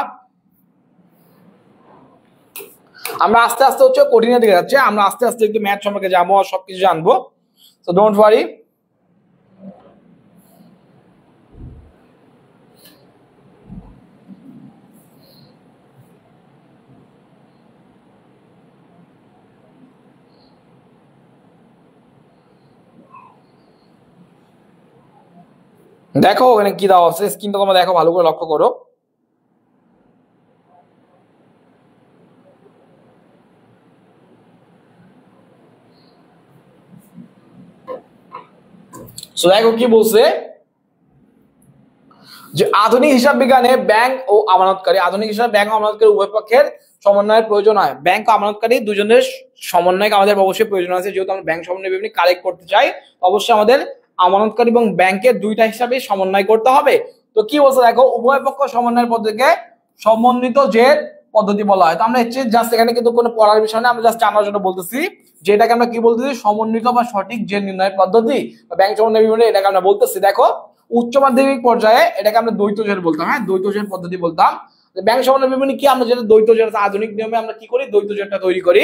আমরা আস্তে আস্তে হচ্ছে কঠিনের দিকে যাচ্ছে, আমরা আস্তে আস্তে একটু ম্যাথ সম্পর্কে যাবো আর সবকিছু জানবো। So don't worry. দেখো ওখানে কি দেওয়া আছে, স্ক্রিনটা তোমরা দেখো, ভালো করে লক্ষ্য করো। সো দেখো কি বলছে যে আধুনিক হিসাব বিজ্ঞানে ব্যাংক ও আমানতকারী, আধুনিক হিসাব ব্যাংক ও আমানতকারী উভয় পক্ষের সমন্বয়ের প্রয়োজন হয়। ব্যাংক ও আমানতকারী দুজনের সমন্বয় আমাদের অবশ্যই প্রয়োজন আছে। যেহেতু আমরা ব্যাংক সমন্বয় বিবরণী কালেক্ট করতে চাই, অবশ্যই আমাদের আমানতকারী এবং ব্যাংকের দুইটা হিসাবে সমন্বয় করতে হবে। তো কি বলছে দেখো, উভয় পক্ষ সমন্বয়ের পদ্ধতিকে সমন্বিত জের পদ্ধতি বলা হয়। তো আমরা হচ্ছে জাস্ট এখানে কিন্তু কোনো পড়ার বিষয় না, আমরা জাস্ট জানার জন্য বলতেছি যেটাকে আমরা কি বলতেছি, সমন্বিত বা সঠিক জের নির্ণয় পদ্ধতি বা ব্যাংক সমন্বয় বিবরণী, এটাকে আমরা বলতেছি। দেখো উচ্চ মাধ্যমিক পর্যায়ে এটাকে আমরা দ্বৈত জের বলতাম। হ্যাঁ, দ্বৈত জের পদ্ধতি বলতাম। ব্যাংক সমন্বয় বিবরণী কি, আমরা যেটা দ্বৈত জের আধুনিক নিয়মে আমরা কি করি, দ্বৈত জেরটা তৈরি করি।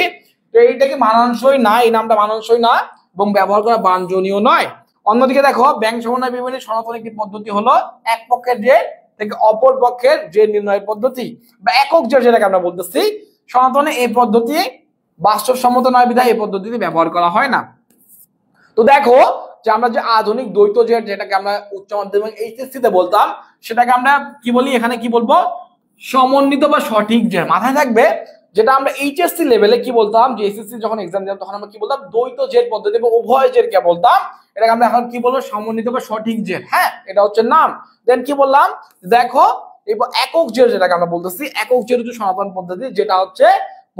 তো এইটাকে মানানসই না, এই নামটা মানানসই না এবং ব্যবহার করা বাঞ্ছনীয় নয়। অন্যদিকে দেখো ব্যাংক সমন্বয় বিবরণী সনাতন একটি পদ্ধতি হলো এক পক্ষের জের থেকে অপর পক্ষের জের নির্ণয় পদ্ধতি বা একক জের, যেটাকে আমরা বলতেছি। সনাতনে এই পদ্ধতি বাস্তবসম্মত নয় বিধায় এই পদ্ধতিতে ব্যবহার করা হয় না। তো দেখো যে আমরা যে আধুনিক দ্বৈত জের, যেটাকে আমরা উচ্চ মাধ্যমিক এইচএসসি তে বলতাম, সেটাকে আমরা কি বলি, এখানে কি বলবো, সমন্বিত বা সঠিক জের। মাথায় থাকবে, যেটা আমরা এইচএসসি লেভেলে কি বলতাম, যে এসএসসি যখন এক্সাম দিতাম তখন আমরা কি বলতাম, দ্বৈত জের পদ্ধতি বা উভয় জের কে বলতাম। এটাকে আমরা এখন কি বলবো, সমন্বিত বা সঠিক জের। হ্যাঁ, এটা হচ্ছে নাম। দেন কি বললাম, দেখো এবার একক জের, যেটাকে আমরা বলতেছি, একক জের হচ্ছে সনাতন পদ্ধতি, যেটা হচ্ছে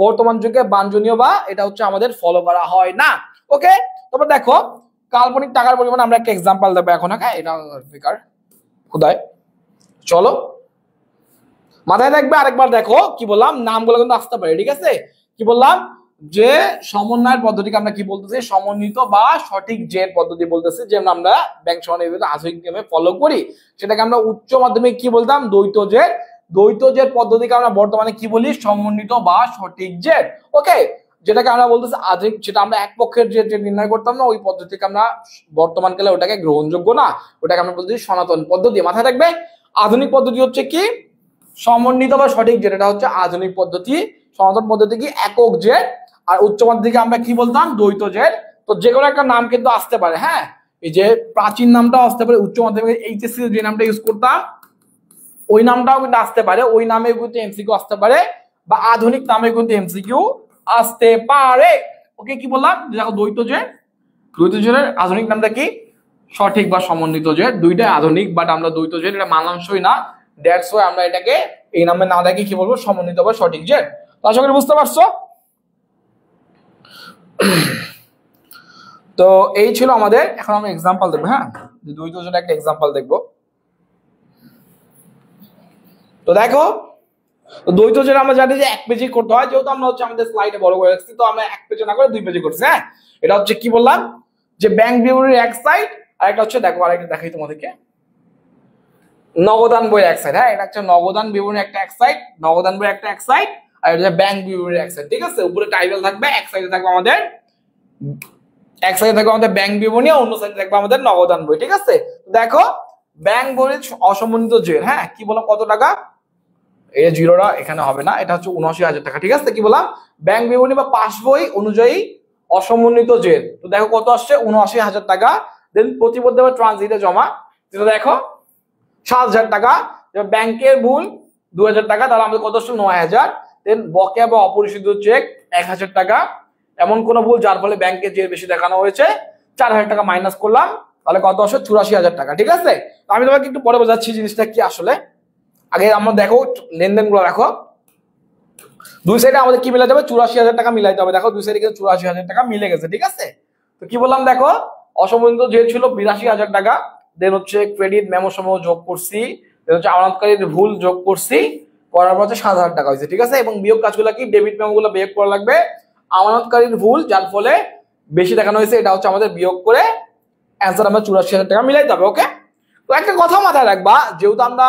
বর্তমান যুগে বাঞ্ছনীয় বা এটা হচ্ছে আমাদের ফলো করা হয় না। ওকে, তারপর দেখো কাল্পনিক টাকার পরিমাণ, আমরা একটা এক্সাম্পল দেবো এখন। হ্যাঁ, এটা বেকার খুদায়, চলো মাথায় থাকবে। আরেকবার দেখো কি বললাম, নামগুলো কিন্তু আসতে পারে, ঠিক আছে। কি বললাম, যে সমন্বয়ের পদ্ধতিকে আমরা কি বলতেছি, সমন্বিত বা সঠিক জের পদ্ধতি বলতেছি, যেমন আমরা ব্যাংক সমন্বয় আধুনিক নিয়মে ফলো করি। সেটাকে আমরা উচ্চ মাধ্যমিক কি বলতাম, দ্বৈত জের। দ্বৈত জের পদ্ধতিকে আমরা বর্তমানে কি বলি, সমন্বিত বা সঠিক জের। ওকে, যেটাকে আমরা বলতেছি আধুনিক, যেটা আমরা এক পক্ষের যে নির্ণয় করতাম না, ওই পদ্ধতিকে আমরা বর্তমানকালে ওটাকে গ্রহণযোগ্য না, ওটাকে আমরা বলতেছি সনাতন পদ্ধতি। মাথায় রাখবে আধুনিক পদ্ধতি হচ্ছে কি সমন্বিত বা সঠিক জেড, এটা হচ্ছে আধুনিক পদ্ধতি। সনাতন পদ্ধতি কি একক জেড, আর উচ্চ মাধ্যমিকে আমরা কি বলতাম দ্বৈত জেড। তো যে কোনো একটা নাম কিন্তু আসতে পারে, হ্যাঁ এই যে প্রাচীন নামটাও আসতে পারে, উচ্চ মাধ্যমিক এইচএসসি যে নামটা ইউজ করতাম ওই নামটাও কিন্তু আসতে পারে, ওই নামে কিন্তু এমসিকিউ আসতে পারে, বা আধুনিক নামে কিন্তু এমসিকিউ আসতে পারে। ওকে কি বললাম, দেখো দ্বৈত জেড, দ্বৈত জেডের আধুনিক নামটা কি সঠিক বা সমন্বিত জেড, দুইটাই আধুনিক, বাট আমরা দ্বৈত জেড এটা মানানসই না, দ্যাটস ওয়াই আমরা এটাকে এই নামে না দেখি কি বলবো সমন্বিত বা সঠিক জেড। তো আশা করি বুঝতে পারছো। তো এই ছিল আমাদের, এখন আমরা এক্সাম্পল দেখবো, হ্যাঁ দ্বৈত জেড একটা এক্সাম্পল দেখবো। তো দেখো দ্বৈত জেড আমরা জানি যে এক পেজে করতে হয়, যেহেতু আমরা হচ্ছে আমাদের স্লাইডে বড় করে রাখছি, তো আমরা এক পেজে না করে দুই পেজে করছি। হ্যাঁ এটা হচ্ছে কি বললাম যে ব্যাংক বিবরণীর এক সাইড, আর একটা হচ্ছে দেখো আরেকটা দেখাই তোমাদেরকে নগদান বই এক সাইড। হ্যাঁ এটা হচ্ছে নগদান বিবরণী একটা এক সাইড, নগদান বই একটা এক সাইড, আর এটা ব্যাংক বিবরণীর এক সাইড। ঠিক আছে, উপরে টাইটেল থাকবে, এক সাইডে থাকবে আমাদের, এক সাইডে থাকবে আমাদের ব্যাংক বিবরণী, আর অন্য সাইডে থাকবে আমাদের নগদান বই। ঠিক আছে, দেখো ব্যাংক বইয়ের অসমন্বিত জের, হ্যাঁ কি বললাম কত টাকা, এই জিরোটা এখানে হবে না, এটা হচ্ছে ৭৯,০০০ টাকা। ঠিক আছে, কি বললাম ব্যাংক বিবরণী বা পাস বই অনুযায়ী অসমন্বিত জের। তো দেখো কত আসছে ৭৯,০০০ টাকা। দেন প্রতিবদ্ধ বা ট্রানজিটে জমা, যেটা দেখো ৭,০০০ টাকা। ব্যাংকের ভুল ২,০০০ টাকা, তাহলে আমাদের কত আসছে ৯,০০০। দেন বকেয়া বা অপরিশোধিত চেক ১,০০০ টাকা। এমন কোন ভুল যার ফলে ব্যাংকের জের বেশি দেখানো হয়েছে, ৪,০০০ টাকা মাইনাস করলাম, তাহলে কত আসছে ৮৪,০০০ টাকা। ঠিক আছে, আমি তোমাকে একটু পরে বোঝাচ্ছি জিনিসটা কি আসলে। আগে আমরা দেখো লেনদেন গুলো দেখো, দুই সাইডে আমাদের কি মিলাতে হবে ৮৪,০০০ টাকা মিলাইতে হবে। দেখো দুই সাইডে কিন্তু ৮৪,০০০ টাকা মিলে গেছে। ঠিক আছে, তো কি বললাম দেখো অসমন্বিত জের ছিল ৮২,০০০ টাকা। দেন হচ্ছে ক্রেডিট মেমো সমূহ যোগ করছি, দেন হচ্ছে আমানতকারীর ভুল যোগ করছি, করার পর হচ্ছে ৭,০০০ টাকা হয়েছে। ঠিক আছে, এবং বিয়োগ কাজগুলো কি ডেবিট মেমো গুলো বিয়োগ করা লাগবে, আমানতকারীর ভুল যার ফলে বেশি দেখানো হয়েছে এটা হচ্ছে আমাদের বিয়োগ করে অ্যান্সার আমরা ৮৪,০০০ টাকা মিলাইতে হবে। ওকে, তো একটা কথা মাথায় রাখবা, যেহেতু আমরা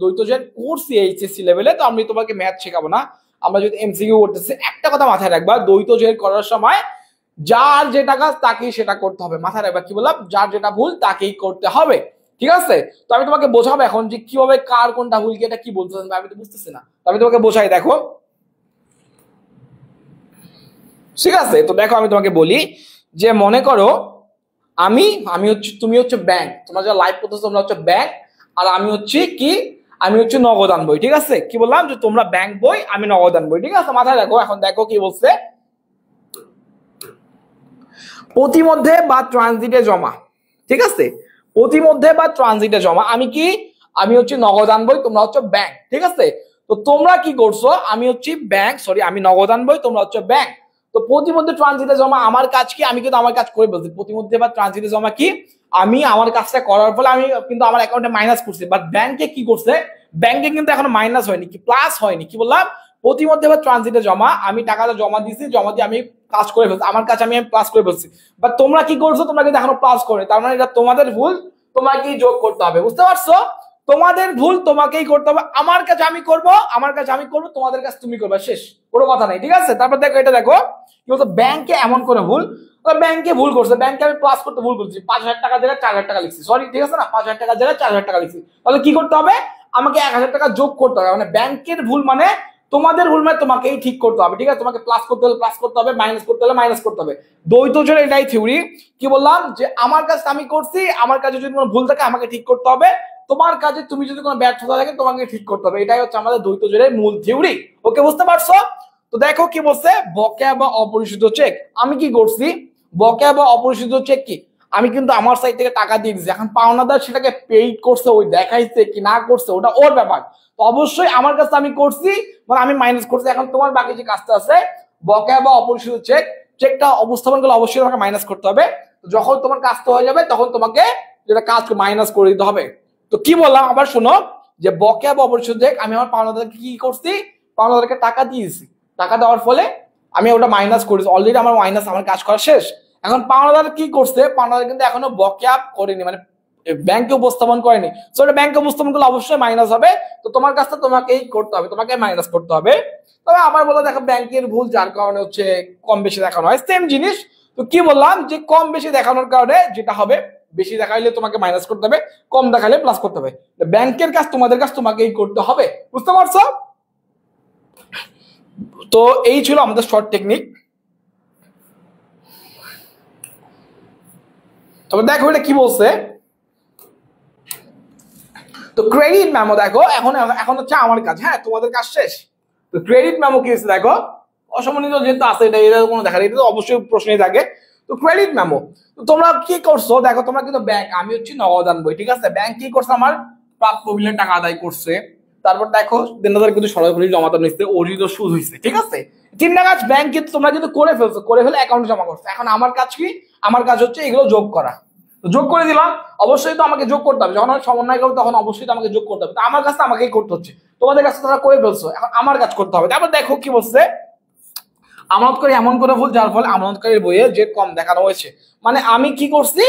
দ্বৈত জেড করছি এইচএসসি লেভেলে, তো আমি তোমাকে ম্যাথ শেখাবো না, আমরা যদি এমসিকিউ করতেছি। একটা কথা মাথায় রাখবা, দ্বৈত জেড করার সময় যার যেটা কাজ তাকেই সেটা করতে হবে। মাথায় রাখবা কি বললাম, যার যেটা ভুল তাকেই করতে হবে। ঠিক আছে, তো আমি তোমাকে বোঝাবো এখন যে কিভাবে কার কোনটা ভুল, কি এটা কি বলতেছেন আমি তো বুঝতেছি না, তো আমি তোমাকে বোঝাই। দেখো ঠিক আছে, তো দেখো আমি তোমাকে বলি যে মনে করো আমি আমি হচ্ছে, তুমি হচ্ছে ব্যাংক, তোমরা যারা লাইভ করতেছো তোমরা হচ্ছে ব্যাংক, আর আমি হচ্ছে কি, আমি হচ্ছে নগদান বই। ঠিক আছে, কি বললাম যে তোমরা ব্যাংক বই, আমি নগদান বই। ঠিক আছে, মাথায় রাখো। এখন দেখো কি বলছে, প্রতিমধ্যে বা ট্রানজিটে জমা। ঠিক আছে, প্রতিমধ্যে বা ট্রানজিটে জমা, আমি কি, আমি হচ্ছে নগদান বই, তোমরা হচ্ছে ব্যাংক। ঠিক আছে, তো তোমরা কি করছো, আমি হচ্ছে ব্যাংক, সরি আমি নগদান বই, তোমরা হচ্ছে ব্যাংক। তো প্রতিমধ্যে ট্রানজিটে জমা আমার কাজ কি, আমি কিন্তু আমার কাজ করে বলছি। প্রতিমধ্যে বা ট্রানজিটে জমা কি, আমি আমার কাজটা করার ফলে আমি কিন্তু আমার অ্যাকাউন্টে মাইনাস করছি, বাট ব্যাংকে কি করছে, ব্যাংকে কিন্তু এখনো মাইনাস হয়নি, কি প্লাস হয়নি। কি বললাম, প্রতিমধ্যে বা ট্রানজিটে জমা, আমি টাকাটা জমা দিছি, জমা দিয়ে আমি কাজ করে ফেলছি, আমার কাছে আমি প্লাস করে ফেলছি, বাট তোমরা কি করছো, তোমরা কিন্তু এখনো প্লাস করে, তার মানে এটা তোমাদের ভুল, তোমাকেই যোগ করতে হবে। বুঝতে পারছো, তোমাদের ভুল তোমাকেই করতে হবে, আমার কাছে আমি করব, আমার কাছে আমি করবো, তোমাদের কাছে তুমি করবে, শেষ, কোনো কথা নাই। ঠিক আছে, তারপর দেখো এটা দেখো কি বলতো, ব্যাংকে এমন করে ভুল, ব্যাংকে ভুল করছে, ব্যাংকে আমি প্লাস করতে ভুল করছি, ৫,০০০ টাকা জায়গায় ৪,০০০ টাকা লিখছি, সরি ঠিক আছে না, ৫,০০০ টাকা জায়গায় ৪,০০০ টাকা লিখছি, তাহলে কি করতে হবে, আমাকে ১,০০০ টাকা যোগ করতে হবে। মানে ব্যাংকের ভুল মানে তোমাদের ভুল, মানে তোমাকেই ঠিক করতে হবে। ঠিক আছে, তোমাকে প্লাস করতে হলে প্লাস করতে হবে, মাইনাস করতে হলে মাইনাস করতে হবে। দ্বৈত জের এটাই থিওরি। কি বললাম যে আমার কাজটা আমি করছি, আমার কাজে যদি কোনো ভুল থাকে আমাকে ঠিক করতে হবে, তোমার কাজে তুমি যদি কোনো ব্যর্থতা থাকে তোমাকে ঠিক করতে হবে। এটাই হচ্ছে আমাদের দ্বৈত জেরের মূল থিওরি। ওকে, বুঝতে পারছো? তো দেখো কি বলছে, বকেয়া বা অপরিশোধিত চেক। আমি কি করছি, বকেয়া বা অপরিশোধিত চেক কি, আমি কিন্তু আমার সাইড থেকে টাকা দিয়ে দিচ্ছি, এখন পাওনাদার সেটাকে পেইড করছে, ওই দেখাইছে কি না করছে ওটা ওর ব্যাপার, তো অবশ্যই আমার কাছে আমি করছি, মানে আমি মাইনাস করছি। এখন তোমার বাকি যে কাজটা আছে বকেয়া বা অপরিশোধিত চেক, চেকটা উপস্থাপন করলে অবশ্যই তোমাকে মাইনাস করতে হবে। যখন তোমার কাজটা হয়ে যাবে তখন তোমাকে যেটা কাজ মাইনাস করে দিতে হবে। তো কি বললাম আবার শোনো, যে বকেয়া বা অপরিশোধিত চেক, আমি আমার পাওনাদারকে কি করছি, পাওনাদারকে টাকা দিয়েছি, টাকা দেওয়ার ফলে আমি ওটা মাইনাস করেছি, অলরেডি আমার মাইনাস, আমার কাজ করা শেষ। এখন পাওনাদার কি করছে, পাওনাদার কিন্তু এখনো বকেয়া করেনি, মানে ব্যাংকে উপস্থাপন করেনি, সো এটা ব্যাংকে উপস্থাপন করলে অবশ্যই মাইনাস হবে। তো তোমার কাছে তোমাকেই করতে হবে, তোমাকে মাইনাস করতে হবে। তবে আবার বলে দেখো ব্যাংকের ভুল যার কারণে হচ্ছে কম বেশি দেখানো হয়, সেম জিনিস। তো কি বললাম যে কম বেশি দেখানোর কারণে যেটা হবে, বেশি দেখাইলে তোমাকে মাইনাস করতে হবে, কম দেখাইলে প্লাস করতে হবে। ব্যাংকের কাজ তোমাদের কাজ তোমাকেই করতে হবে, বুঝতে পারছো? তো এই ছিল আমাদের শর্ট টেকনিক। তবে দেখো এটা কি বলছে, তো ক্রেডিট মেমো দেখো এখন এখন হচ্ছে আমার কাজ, হ্যাঁ তোমাদের কাজ শেষ। তো ক্রেডিট মেমো কি হচ্ছে দেখো, অসম্মানিত যেহেতু আছে এটা কোনো দেখা, এটা তো অবশ্যই প্রশ্নই থাকে। তো ক্রেডিট মেমো, তো তোমরা কি করছো দেখো, তোমরা কিন্তু ব্যাংক, আমি হচ্ছে নগদ আনবই, ঠিক আছে, ব্যাংক কি করছে আমার প্রাপ্য বিলের টাকা আদায় করছে, তারপর দেখো দেনাদার কিন্তু সরাসরি জমাতে নিচ্ছে, অর্জিত সুদ হয়েছে, ঠিক আছে। তিনটা কাজ ব্যাংক কিন্তু তোমরা কিন্তু করে ফেলছো, করে ফেলে অ্যাকাউন্টে জমা করছো। এখন আমার কাজ কি, আমার কাজ হচ্ছে এগুলো যোগ করা। যোগ করে দিলাম, অবশ্যই তো আমাকে যোগ করতে হবে, যখন আমি সমন্বয় করবো তখন অবশ্যই তো আমাকে যোগ করতে হবে। তো আমার কাজটা আমাকেই করতে হচ্ছে, তোমাদের কাছে তোমরা করে ফেলছো, এখন আমার কাজ করতে হবে। তারপর দেখো কি বলছে, আমানতকারী এমন করে ভুল যার ফলে আমানতকারীর বইয়ে যে কম দেখানো হয়েছে। মানে আমি কি করছি,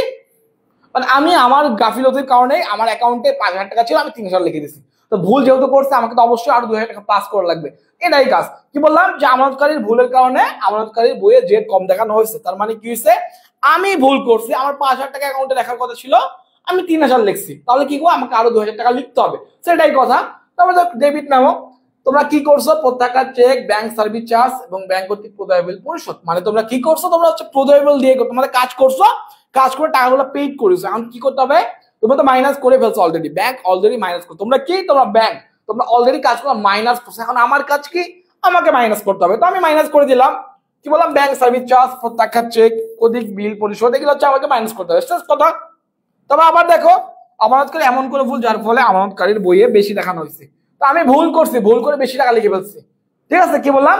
মানে আমি আমার গাফিলতির কারণে আমার অ্যাকাউন্টে 5,000 টাকা ছিল, আমি 3,000 লিখে দিচ্ছি। তো ভুল যেহেতু করছে আমাকে তো অবশ্যই আরো 2,000 টাকা প্লাস করা লাগবে, এটাই কাজ। কি বললাম যে আমানতকারীর ভুলের কারণে আমানতকারীর বইয়ে যে কম দেখানো হয়েছে, তার মানে কি হয়েছে, আমি ভুল করছি, আমার 5,000 টাকা অ্যাকাউন্টে লেখার কথা ছিল, আমি 3,000 লিখছি, তাহলে কি করবো, আমাকে আরো 2,000 টাকা লিখতে হবে, সেটাই কথা। তারপরে ডেবিট নামো, তোমরা কি করছো, প্রত্যাখ্যাত চেক, ব্যাংক সার্ভিস চার্জ এবং ব্যাংক কর্তৃক প্রদেয় বিল পরিশোধ, মানে তোমরা কি করছো, তোমরা হচ্ছে প্রদেয় বিল দিয়ে তোমাদের কাজ করছো, কাজ করে টাকাগুলো পেইড করেছো। এখন কি করতে হবে, তোমরা তো মাইনাস করে ফেলছো অলরেডি, ব্যাংক অলরেডি মাইনাস করছো, তোমরা কি, তোমরা ব্যাংক, তোমরা অলরেডি কাজ করো মাইনাস করছো। এখন আমার কাজ কি, আমাকে মাইনাস করতে হবে, তো আমি মাইনাস করে দিলাম। কি বললাম, ব্যাংক সার্ভিস চার্জ, প্রত্যাখ্যাত চেক, অধিক বিল পরিশোধ, এগুলো হচ্ছে আমাকে মাইনাস করতে হবে, শেষ কথা। তবে আবার দেখো, আমানতকারী এমন করে ভুল যার ফলে আমানতকারীর বইয়ে বেশি দেখানো হয়েছে। তো আমি ভুল করছি, ভুল করে বেশি টাকা লিখে ফেলছি, ঠিক আছে। কি বললাম,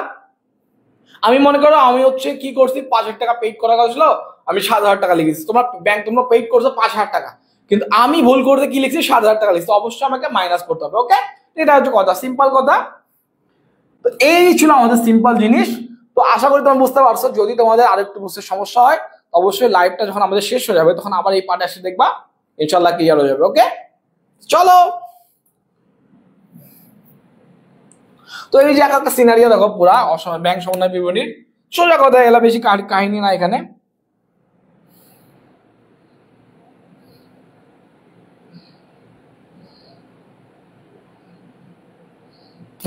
আমি মনে করো আমি হচ্ছে কি করছি, 5,000 টাকা পেইড করা হয়েছিল, আমি 7,000 টাকা লিখেছি, তোমার ব্যাংক তোমরা পেইড করছো 5,000 টাকা, কিন্তু আমি ভুল করতে কি লিখছি, 7,000 টাকা লিখছি, অবশ্যই আমাকে মাইনাস করতে হবে, ওকে। এটা হচ্ছে কথা, সিম্পল কথা। তো এই ছিল আমাদের সিম্পল জিনিস। তো আশা করি তোমরা বুঝতে পারছো। যদি তোমাদের আরেকটু বুঝতে সমস্যা হয়, অবশ্যই লাইভটা যখন আমাদের শেষ হয়ে যাবে তখন আবার এই পার্টে এসে দেখবা, ইনশাল্লাহ ক্লিয়ার হয়ে যাবে, ওকে। চলো, তো এই যে একটা সিনারিও দেখো, পুরা অসময় ব্যাংক সমন্বয় বিবরণীর সোজা কথা, এলা বেশি কাহিনী না এখানে।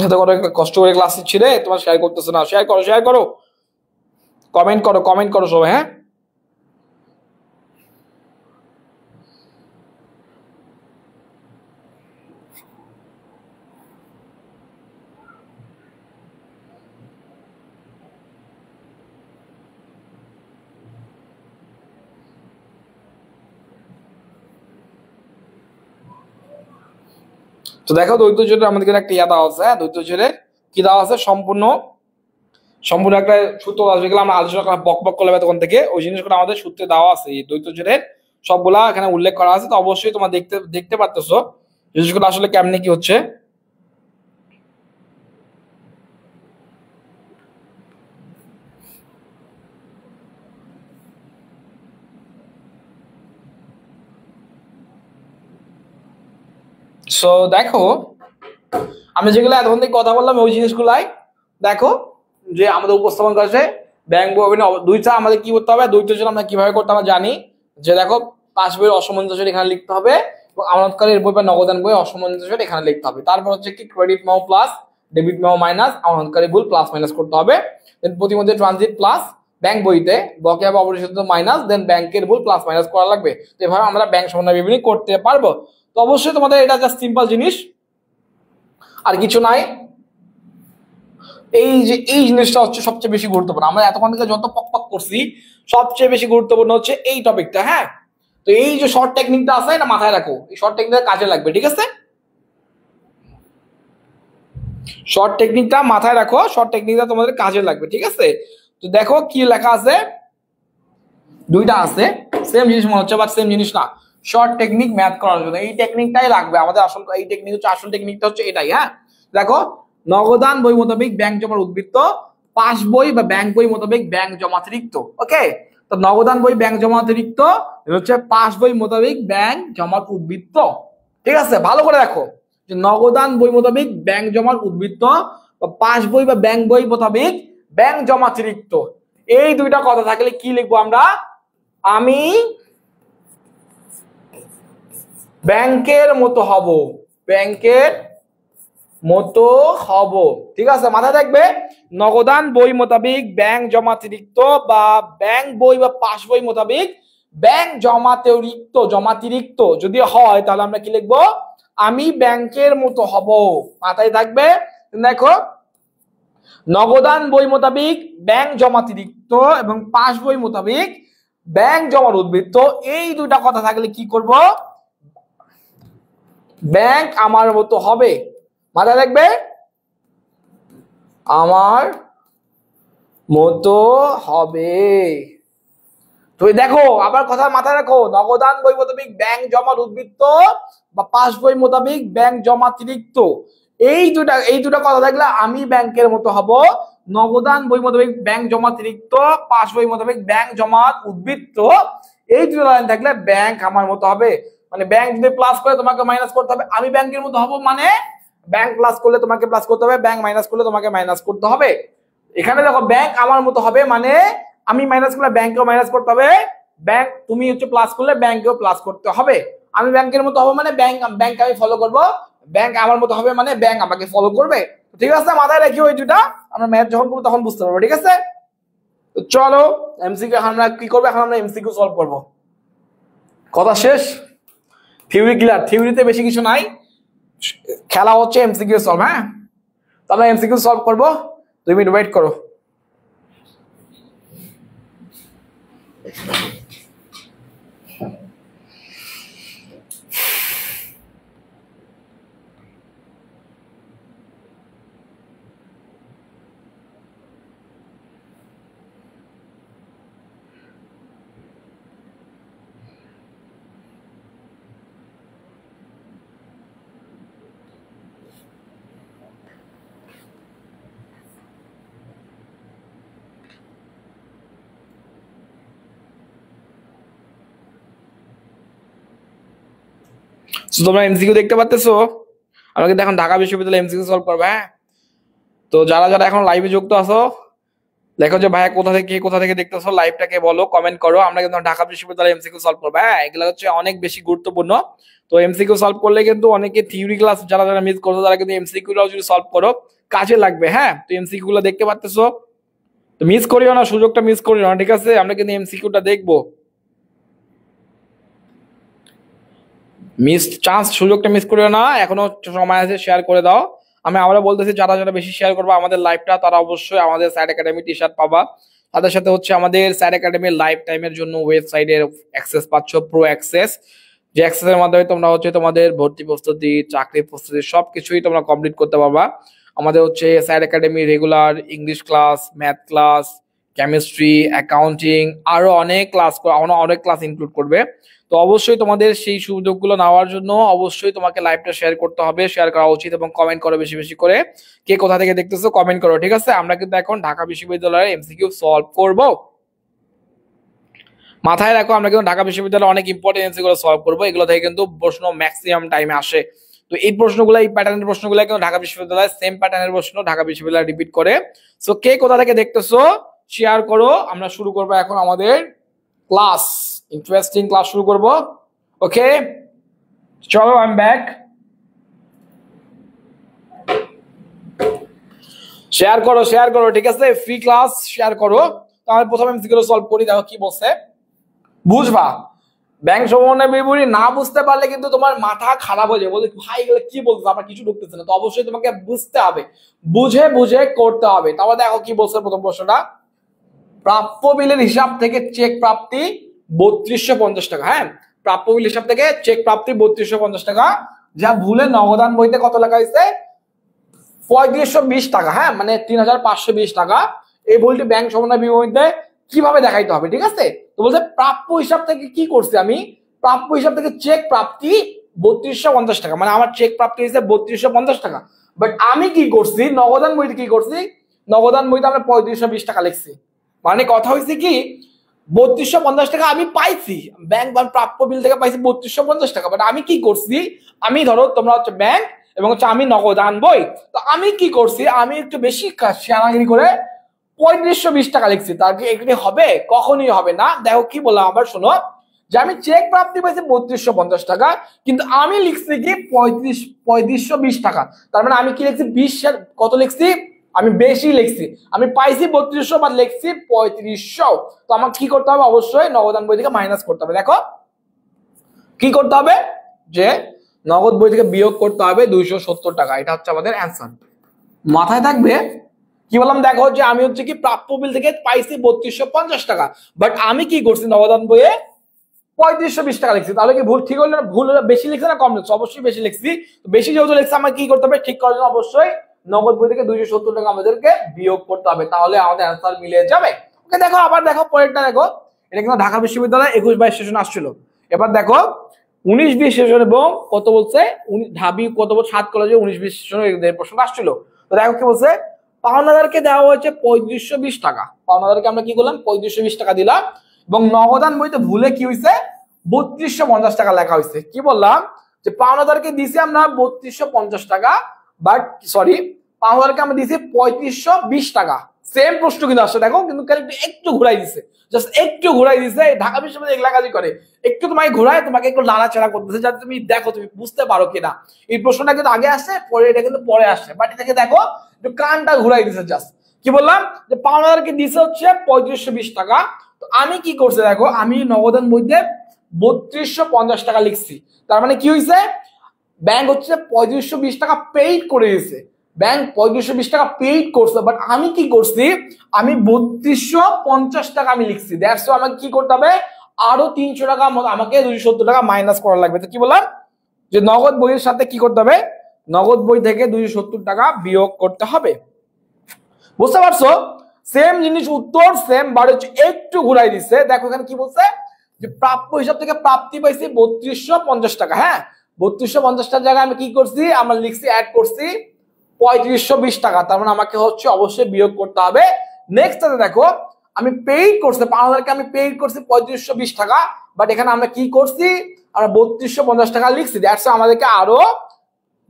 এত করে কষ্ট করে ক্লাস ছিলে, তোমার শেয়ার করতেছে না, শেয়ার করো, শেয়ার করো, কমেন্ট করো, কমেন্ট করো সবাই, হ্যাঁ। তো দেখো দ্বৈত জোটের আমাদের একটা ইয়া দেওয়া আছে, হ্যাঁ, দ্বৈত জোটের কি দেওয়া আছে, সম্পূর্ণ সম্পূর্ণ একটা সূত্র আছে, যেগুলো আমরা আলোচনা করা বক বক করলে তখন থেকে, ওই জিনিসগুলো আমাদের সূত্রে দেওয়া আছে, এই দ্বৈত জোটের সবগুলা এখানে উল্লেখ করা আছে। তো অবশ্যই তোমরা দেখতে দেখতে পারতেছো জিনিসগুলো আসলে কেমনে কি হচ্ছে। সো দেখো, আমি যেগুলো এতক্ষণ থেকে কথা বললাম ওই জিনিসগুলাই দেখো, যে আমাদের উপস্থাপন করেছে ব্যাংক বই, দুইটা আমাদের কি করতে হবে, দুইটার জন্য আমরা কিভাবে করতে আমরা জানি, যে দেখো পাঁচ বইয়ের অসামঞ্জস্য এখানে লিখতে হবে, এবং আমানতকারীর বই বা নগদান বই অসামঞ্জস্য এখানে লিখতে হবে। তারপর হচ্ছে কি credit memo plus, debit memo minus, আমানতকারী ভুল প্লাস মাইনাস করতে হবে, দেন প্রতিমধ্যে ট্রানজিট প্লাস, ব্যাংক বইতে বকেয়া বা অপরিশোধিত মাইনাস, দেন ব্যাংকের ভুল প্লাস মাইনাস করা লাগবে। তো এভাবে আমরা ব্যাংক সমন্বয় বিবরণী করতে পারবো। তো অবশ্যই তোমাদের এটা জাস্ট সিম্পল জিনিস, আর কিছু নাই। এই যে এই জিনিসটা হচ্ছে সবচেয়ে বেশি গুরুত্বপূর্ণ, আমরা এতক্ষণ থেকে যত পক পক করছি সবচেয়ে বেশি গুরুত্বপূর্ণ হচ্ছে এই টপিকটা, হ্যাঁ। তো এই যে শর্ট টেকনিকটা আছে এটা মাথায় রাখো, এই শর্ট টেকনিকটা কাজে লাগবে, ঠিক আছে। শর্ট টেকনিকটা মাথায় রাখো, শর্ট টেকনিকটা তোমাদের কাজে লাগবে, ঠিক আছে। তো দেখো কি লেখা আছে, দুইটা আছে, সেম জিনিস মনে হচ্ছে, বাট সেম জিনিস না। শর্ট টেকনিক ম্যাথ করার জন্য এই টেকনিকটাই লাগবে আমাদের, আসল এই টেকনিক হচ্ছে, আসল টেকনিকটা হচ্ছে এটাই, হ্যাঁ। দেখো, নগদান বই মোতাবেক ব্যাংক জমার উদ্বৃত্ত, পাস বই বা ব্যাংক বই মোতাবেক ব্যাংক জমাতিরিক্ত, ওকে। তো তো নগদান বই ব্যাংক জমা অতিরিক্ত হচ্ছে পাস বই মোতাবেক ব্যাংক জমার উদ্বৃত্ত। ঠিক আছে, ভালো করে দেখো যে নগদান বই মোতাবেক ব্যাংক জমার উদ্বৃত্ত বা পাস বই বা ব্যাংক বই মোতাবেক ব্যাংক জমা অতিরিক্ত, এই দুইটা কথা থাকলে কি লিখবো আমরা? আমি ব্যাংকের মতো হব, ব্যাংকের মতো হব। ঠিক আছে, মাথায় থাকবে নগদান বই মোতাবেক ব্যাংক জমাতিরিক্ত বা ব্যাংক বই বা পাস বই মোতাবেক ব্যাংক জমাতিরিক্ত যদি হয় তাহলে আমরা কি লিখবো? আমি ব্যাংকের মতো হব। মাথায় থাকবে। দেখো নগদান বই মোতাবেক ব্যাংক জমাতিরিক্ত এবং পাস বই মোতাবেক ব্যাংক জমার উদ্বৃত্ত, এই দুটা কথা থাকলে কি করব? ব্যাংক আমার মতো হবে। মাথায় রাখবে, আমার মতো হবে। তো দেখো আবার কথা মাথায় রাখো, নগদান বই মোতাবেক ব্যাংক জমার উদ্বৃত্ত বা পাস বই মোতাবেক ব্যাংক জমাতিরিক্ত, এই দুটা কথা থাকলে আমি ব্যাংকের মতো হব। নগদান বই মোতাবেক ব্যাংক জমাতিরিক্ত, পাস বই মোতাবেক ব্যাংক জমাত উদ্বৃত্ত, এই দুটো লাইন থাকলে ব্যাংক আমার মতো হবে। মানে ব্যাংক যদি প্লাস করে তোমাকে মাইনাস করতে হবে, আমি ব্যাংকের মতো হব মানে ব্যাংক প্লাস করলে তোমাকে প্লাস করতে হবে, ব্যাংক মাইনাস করলে তোমাকে মাইনাস করতে হবে। এখানে দেখো ব্যাংক আমার মতো হবে মানে আমি মাইনাস করলে ব্যাংকেও মাইনাস করতে হবে, ব্যাংক তুমি হচ্ছে প্লাস করলে ব্যাংকেও প্লাস করতে হবে। আমি ব্যাংকের মতো হবো মানে ব্যাংক আমি ফলো করব, ব্যাংক আমার মতো হবে মানে ব্যাংক আমাকে ফলো করবে। ঠিক আছে, মাথায় রাখি ওই দুটা, আমরা ম্যাথ যখন করবো তখন বুঝতে পারবো। ঠিক আছে, তো চলো এমসিকিউ আমরা কি করবো, এখন আমরা এমসিকিউ সলভ করব। কথা শেষ, থিওরি ক্লিয়ার। থিওরিতে বেশি কিছু নাই, খেলা হচ্ছে এমসিকিউ সলভ। হ্যাঁ, তো আমরা এমসিকিউ সলভ করবো, 2 মিনিট ওয়েট করো। তোমরা এমসিকিউ দেখতে পাচ্তেছো, আমরা কিন্তু এখন ঢাকা বিশ্ববিদ্যালয়ে এমসিকিউ সলভ করবো। হ্যাঁ, তো যারা যারা এখন লাইভে যুক্ত আছো দেখো যে ভাইয়া কোথা থেকে দেখতেছো লাইভটাকে বলো, কমেন্ট করো। আমরা কিন্তু ঢাকা বিশ্ববিদ্যালয়ে এমসিকিউ সলভ করবো। হ্যাঁ, এগুলো হচ্ছে অনেক বেশি গুরুত্বপূর্ণ। তো এমসিকিউ সলভ করলে কিন্তু অনেকে থিওরি ক্লাস যারা যারা মিস করছো তারা কিন্তু এমসিকিউটাও যদি সলভ করো কাজে লাগবে। হ্যাঁ, তো এমসিকিউ গুলো দেখতে পাচ্তেছো, তো মিস করিও না, সুযোগটা মিস করিও না। ঠিক আছে, আমরা কিন্তু এমসিকিউটা দেখবো, সুযোগটা মিস করিও না, এখনো সময় আছে, শেয়ার করে দাও। আমি আবারও বলতেছি, যারা যারা বেশি শেয়ার করবে আমাদের লাইভটা তারা অবশ্যই আমাদের স্যার একাডেমি টি শার্ট পাবা। তাদের সাথে হচ্ছে আমাদের স্যার একাডেমির লাইফ টাইমের জন্য ওয়েবসাইটের অ্যাক্সেস পাচ্ছ, প্রো অ্যাক্সেস, যে অ্যাক্সেসের মাধ্যমে তোমরা হচ্ছে তোমাদের ভর্তি প্রস্তুতি, চাকরি প্রস্তুতি সবকিছুই তোমরা কমপ্লিট করতে পারবা। আমাদের হচ্ছে sir academy regular English class, math class, chemistry, accounting, আরো অনেক ক্লাস ইনক্লুড করবে। তো অবশ্যই তোমাদের সেই সুযোগগুলো নেওয়ার জন্য অবশ্যই তোমাকে লাইভটা শেয়ার করতে হবে, শেয়ার করা উচিত, এবং কমেন্ট করো বেশি বেশি করে। কে কোথা থেকে দেখতেছো কমেন্ট করো। ঠিক আছে, আমরা কিন্তু এখন ঢাকা বিশ্ববিদ্যালয়ের এমসিকিউ সলভ করব। মাথায় রাখো, আমরা কিন্তু ঢাকা বিশ্ববিদ্যালয়ে অনেক ইম্পর্টেন্ট এমসিকিউ সলভ করবো, এগুলো থেকে কিন্তু প্রশ্ন ম্যাক্সিমাম টাইমে আসে। তো এই প্রশ্নগুলো, এই প্যাটার্নের প্রশ্নগুলো কিন্তু ঢাকা বিশ্ববিদ্যালয় সেম প্যাটার্নের প্রশ্ন ঢাকা বিশ্ববিদ্যালয় রিপিট করে। সো কে কোথা থেকে দেখতেছো শেয়ার করো। আমরা শুরু করবো এখন আমাদের ক্লাস, ইন্টারেস্টিং ক্লাস শুরু করব। ওকে, চলো, আই এম ব্যাক। শেয়ার করো। ঠিক আছে, ফ্রি ক্লাস শেয়ার করো। তাহলে প্রথমে এমসিকিউ সলভ করি, দেখো কি বলছে, বুঝবা। ব্যাংক সমন্বয় বিবরণী না বুঝতে পারলে কিন্তু তোমার মাথা খারাপ হয়ে যাবে, বলতে ভাই এগুলো কি বলছো, আমরা কিছু ঢুকতেছে না। তো অবশ্যই তোমাকে বুঝতে হবে, বুঝে বুঝে করতে হবে। তারপর দেখো কি বলছে প্রথম প্রশ্নটা, প্রাপ্য বিলের হিসাব থেকে চেক প্রাপ্তি 3250 টাকা। হ্যাঁ, প্রাপ্য বিল হিসাব থেকে চেক প্রাপ্তি 3250 টাকা, যা ভুলে নগদান বইতে কত লেখা হয়েছে 3520 টাকা। হ্যাঁ, মানে 3520 টাকা। এই ভুলটি ব্যাংক সমন্বয় বিবরণীতে কিভাবে দেখাইতে হবে। ঠিক আছে, তো বলছে প্রাপ্য হিসাব থেকে কি করছি আমি, প্রাপ্য হিসাব থেকে চেক প্রাপ্তি 3250 টাকা, মানে আমার চেক প্রাপ্তি হয়েছে 3250 টাকা। বাট আমি কি করছি, নগদান বইতে কি করছি, নগদান বইতে আমরা 3520 টাকা লিখছি। মানে কথা হয়েছে কি, 3250 টাকা আমি পাইছি, ব্যাংক বা প্রাপ্য বিল থেকে পাইছি 3250 টাকা। বাট আমি কি করছি, আমি ধরো তোমরা হচ্ছে ব্যাংক এবং হচ্ছে আমি নগদ আনবই, তো আমি কি করছি, আমি একটু বেশি শিয়ানাগিরি করে 3520 টাকা লিখছি। তার কি এগুলি হবে? কখনোই হবে না। দেখো কি বললাম আবার শোনো, যে আমি চেক প্রাপ্তি পাইছি 3250 টাকা, কিন্তু আমি লিখছি কি 3520 টাকা। তার মানে আমি কি লিখছি 20 কত লিখছি, আমি বেশি লিখছি। আমি পাইছি 3200 বাদ লিখছি 3500। তো আমাকে কি করতে হবে, অবশ্যই নগদান বই থেকে মাইনাস করতে হবে। দেখো কি করতে হবে, যে নগদ বই থেকে বিয়োগ করতে হবে 270 টাকা। এটা হচ্ছে আমাদের অ্যান্সার, মাথায় থাকবে। কি বললাম দেখো, যে আমি হচ্ছে কি প্রাপ্য বিল থেকে পাইছি 3250 টাকা, বাট আমি কি করছি নগদান বইয়ে 3520 টাকা লিখছি। তাহলে কি ভুল ঠিক হলো না? ভুল হলো, বেশি লিখছি না কম লিখছি? অবশ্যই বেশি লিখছি। বেশি যেহেতু লিখছি, আমাকে কি করতে হবে, ঠিক করার জন্য অবশ্যই নগদ বই থেকে 270 টাকা আমাদেরকে বিয়োগ করতে হবে, তাহলে আমাদের অ্যান্সার মিলে যাবে। ওকে দেখো, আবার দেখো পরেরটা দেখো। এটা কিন্তু ঢাকা বিশ্ববিদ্যালয় 21-22 সেশন আসছিল। এবার দেখো 19-20 সেশন এবং কত বলছে, ঢাবি কত 7 কলেজে 19-20 সেশনের প্রশ্ন আসছিল। তো দেখো কি বলছে, পাওনাদারকে দেওয়া হয়েছে 3520 টাকা। পাওনাদারকে আমরা কি করলাম, 3520 টাকা দিলাম, এবং নগদান বইতে ভুলে কি হয়েছে 3250 টাকা লেখা হয়েছে। কি বললাম, যে পাওনাদারকে দিছি আমরা 3250 টাকা, বাট সরি, পাওনাদারকে আমরা দিছি 3520 টাকা। সেম প্রশ্ন কিন্তু আসছে, দেখো কিন্তু একটু ঘুরাই দিছে, জাস্ট একটু ঘুরাই দিছে। ঢাকা বিশ্ববিদ্যালয় এগুলা কাজই করে, একটু তোমাকে ঘুরায়, তোমাকে একটু নাড়াচাড়া করতেছে, যাতে তুমি দেখো তুমি বুঝতে পারো কিনা। এই প্রশ্নটা কিন্তু আগে আসছে, পরে এটা কিন্তু পরে আসছে, বাট এটাকে দেখো একটু কানটা ঘুরাই দিছে জাস্ট। কি বললাম, যে পাওনাদারকে দিছে হচ্ছে 3520 টাকা। তো আমি কি করছি দেখো, আমি নগদান বইতে 3250 টাকা লিখছি। তার মানে কি হয়েছে, ব্যাংক হচ্ছে 3520 টাকা পেইড করে দিয়েছে, ব্যাংক 3520 টাকা পেইড করছে, বাট আমি কি করছি, আমি 3250 টাকা আমি লিখছি। দ্যাটস আমাকে কি করতে হবে, আরো 300 টাকা আমাকে 270 টাকা মাইনাস করা লাগবে। তো কি বললাম, যে নগদ বইয়ের সাথে কি করতে হবে, নগদ বই থেকে 270 টাকা বিয়োগ করতে হবে। বুঝতে পারছো? সেম জিনিস উত্তর সেম, বাট হচ্ছে একটু ঘুরাই দিচ্ছে। দেখো এখানে কি বলছে, যে প্রাপ্য হিসাব থেকে প্রাপ্তি পাইছি 3250 টাকা। হ্যাঁ, 3250 টাকার জায়গায় আমি কি করছি, আমরা লিখছি অ্যাড করছি 3520 টাকা। তার মানে আমাকে হচ্ছে অবশ্যই বিয়োগ করতে হবে। নেক্সট দেখো, আমি পেইড করছি পাওনাদারকে, আমি পেইড করছি 3520 টাকা, বাট এখানে আমরা কি করছি, আমরা 3250 টাকা লিখছি। দ্যাটস আমাদেরকে আরো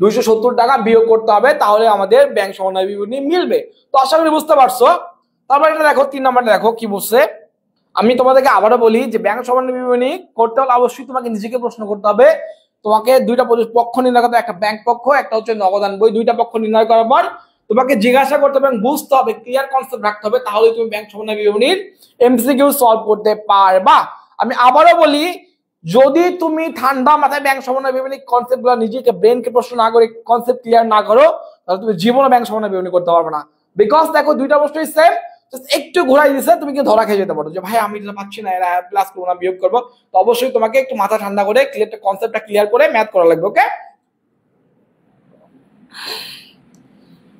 270 টাকা বিয়োগ করতে হবে, তাহলে আমাদের ব্যাংক সমন্বয় বিবরণী মিলবে। তো আশা করি বুঝতে পারছো। তারপর এটা দেখো 3 নম্বরটা দেখো কি বলছে। আমি তোমাদেরকে আবারও বলি, যে ব্যাংক সমন্বয় বিবরণী করতে হলে অবশ্যই তোমাকে নিজেকে প্রশ্ন করতে হবে। তোমাকে দুইটা পক্ষ নির্ণয় করতে, একটা ব্যাংক পক্ষ, একটা হচ্ছে নগদান বই। দুইটা পক্ষ নির্ণয় করার পর তোমাকে জিজ্ঞাসা করতে হবে এবং বুঝতে হবে, ক্লিয়ার কনসেপ্ট রাখতে হবে, তাহলে তুমি ব্যাংক সমন্বয় বিবরণীর এমসিকিউ সলভ করতে পারবা। আমি আবারও বলি, যদি তুমি ঠান্ডা মাথায় ব্যাংক সমন্বয় বিবরণী কনসেপ্ট গুলো নিজেকে ব্রেনকে প্রশ্ন না করে কনসেপ্ট ক্লিয়ার না করো, তাহলে তুমি জীবনে ব্যাংক সমন্বয় বিবরণী করতে পারবে না। বিকজ দেখো দুইটা প্রশ্নই সেম, একটু ঘোরাই দিছে, তুমি কি ধরা খেয়ে যেতে পারো, যে ভাই আমি এটা পাচ্ছি না, এরা প্লাস করবো না বিয়োগ করবো। তো অবশ্যই তোমাকে একটু মাথা ঠান্ডা করে কনসেপ্টটা ক্লিয়ার করে ম্যাথ করা লাগবে। ওকে,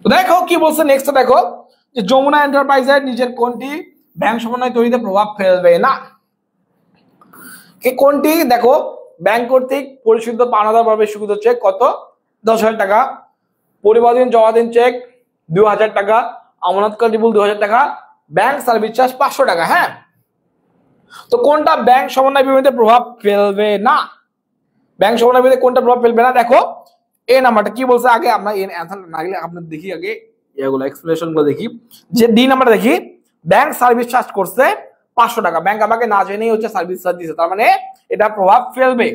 তো দেখো কি বলছে নেক্সট দেখো, যে যমুনা এন্টারপ্রাইজের নিজের কোনটি ব্যাংক সমন্বয় তৈরিতে প্রভাব ফেলবে না। কোনটি দেখো, ব্যাংক কর্তৃক পরিশোধিত পাওনাদার ভাবে স্বীকৃত চেক কত 10,000 টাকা, পরিবর্তন জমাদিন চেক 2,000 টাকা, আমানতকারী বিল 2,000 টাকা, ব্যাংক সার্ভিস চার্জ 500 টাকা। হ্যাঁ, তো কোনটা ব্যাংক সমন্বয় বিবরণীতে প্রভাব ফেলবে না, ব্যাংক সমন্বয় বিবরণীতে কোনটা প্রভাব ফেলবে না? দেখো এই নাম্বারটা কি বলছে, আগে আমরা এর অ্যানসার না গেলে আপনার দেখি, আগে এগুলো এক্সপ্লেনেশন গুলো দেখি। যে ডি নাম্বারটা দেখি, ব্যাংক সার্ভিস চার্জ করছে 500 টাকা, ব্যাংক আমাকে না জেনেই হচ্ছে সার্ভিস চার্জ দিয়েছে, তার মানে এটা প্রভাব ফেলবে,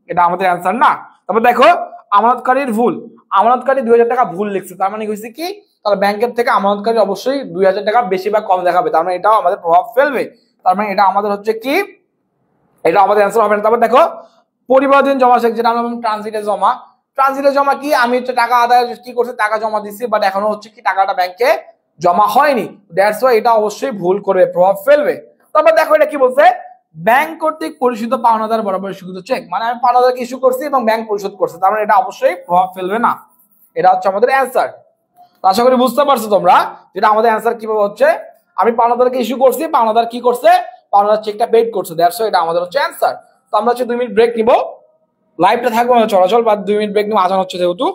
এটা আমাদের অ্যানসার না। তারপর দেখো আমানতকারীর ভুল, আমানতকারী 2,000 টাকা ভুল লিখছে, তার মানে হয়েছে কি, তাহলে ব্যাংকের থেকে আমানতকারী অবশ্যই 2,000 টাকা বেশি বা কম দেখাবে, তার মানে এটাও আমাদের প্রভাব ফেলবে। তার মানে এটা আমাদের হচ্ছে কি, এটা আমাদের অ্যানসার হবে না। তারপর দেখো পরিবর্তন জমা চেক, যেটা আমরা ট্রানজিটে জমা, ট্রানজিটে জমা কি, আমি হচ্ছে টাকা আদায় কি করছি, টাকা জমা দিচ্ছি, বাট এখনো হচ্ছে কি টাকাটা ব্যাংকে জমা হয়নি। দ্যাটস ওয়াই এটা অবশ্যই ভুল করবে, প্রভাব ফেলবে। তারপর দেখো এটা কি বলছে, ব্যাংক কর্তৃক পরিশোধিত পাওনাদার বরাবর স্বীকৃত চেক, মানে আমি পাওনাদারকে ইস্যু করছি এবং ব্যাংক পরিশোধ করছে, তার মানে এটা অবশ্যই প্রভাব ফেলবে না। এটা হচ্ছে আমাদের অ্যানসার। আশা করি বুঝতে পারছো তোমরা, যেটা আমাদের অ্যানসার কিভাবে হচ্ছে, আমি পাওনাদারকে ইস্যু করছি, পাওনাদার কি করছে, পাওনাদার চেকটা পেড করছে, দ্যাটস ওয়াই এটা আমাদের হচ্ছে অ্যানসার। তো আমরা হচ্ছে 2 মিনিট ব্রেক নিব, লাইভটা থাকবো না চলাচল, বা 2 মিনিট ব্রেক নিব, আজান হচ্ছে যেহেতু।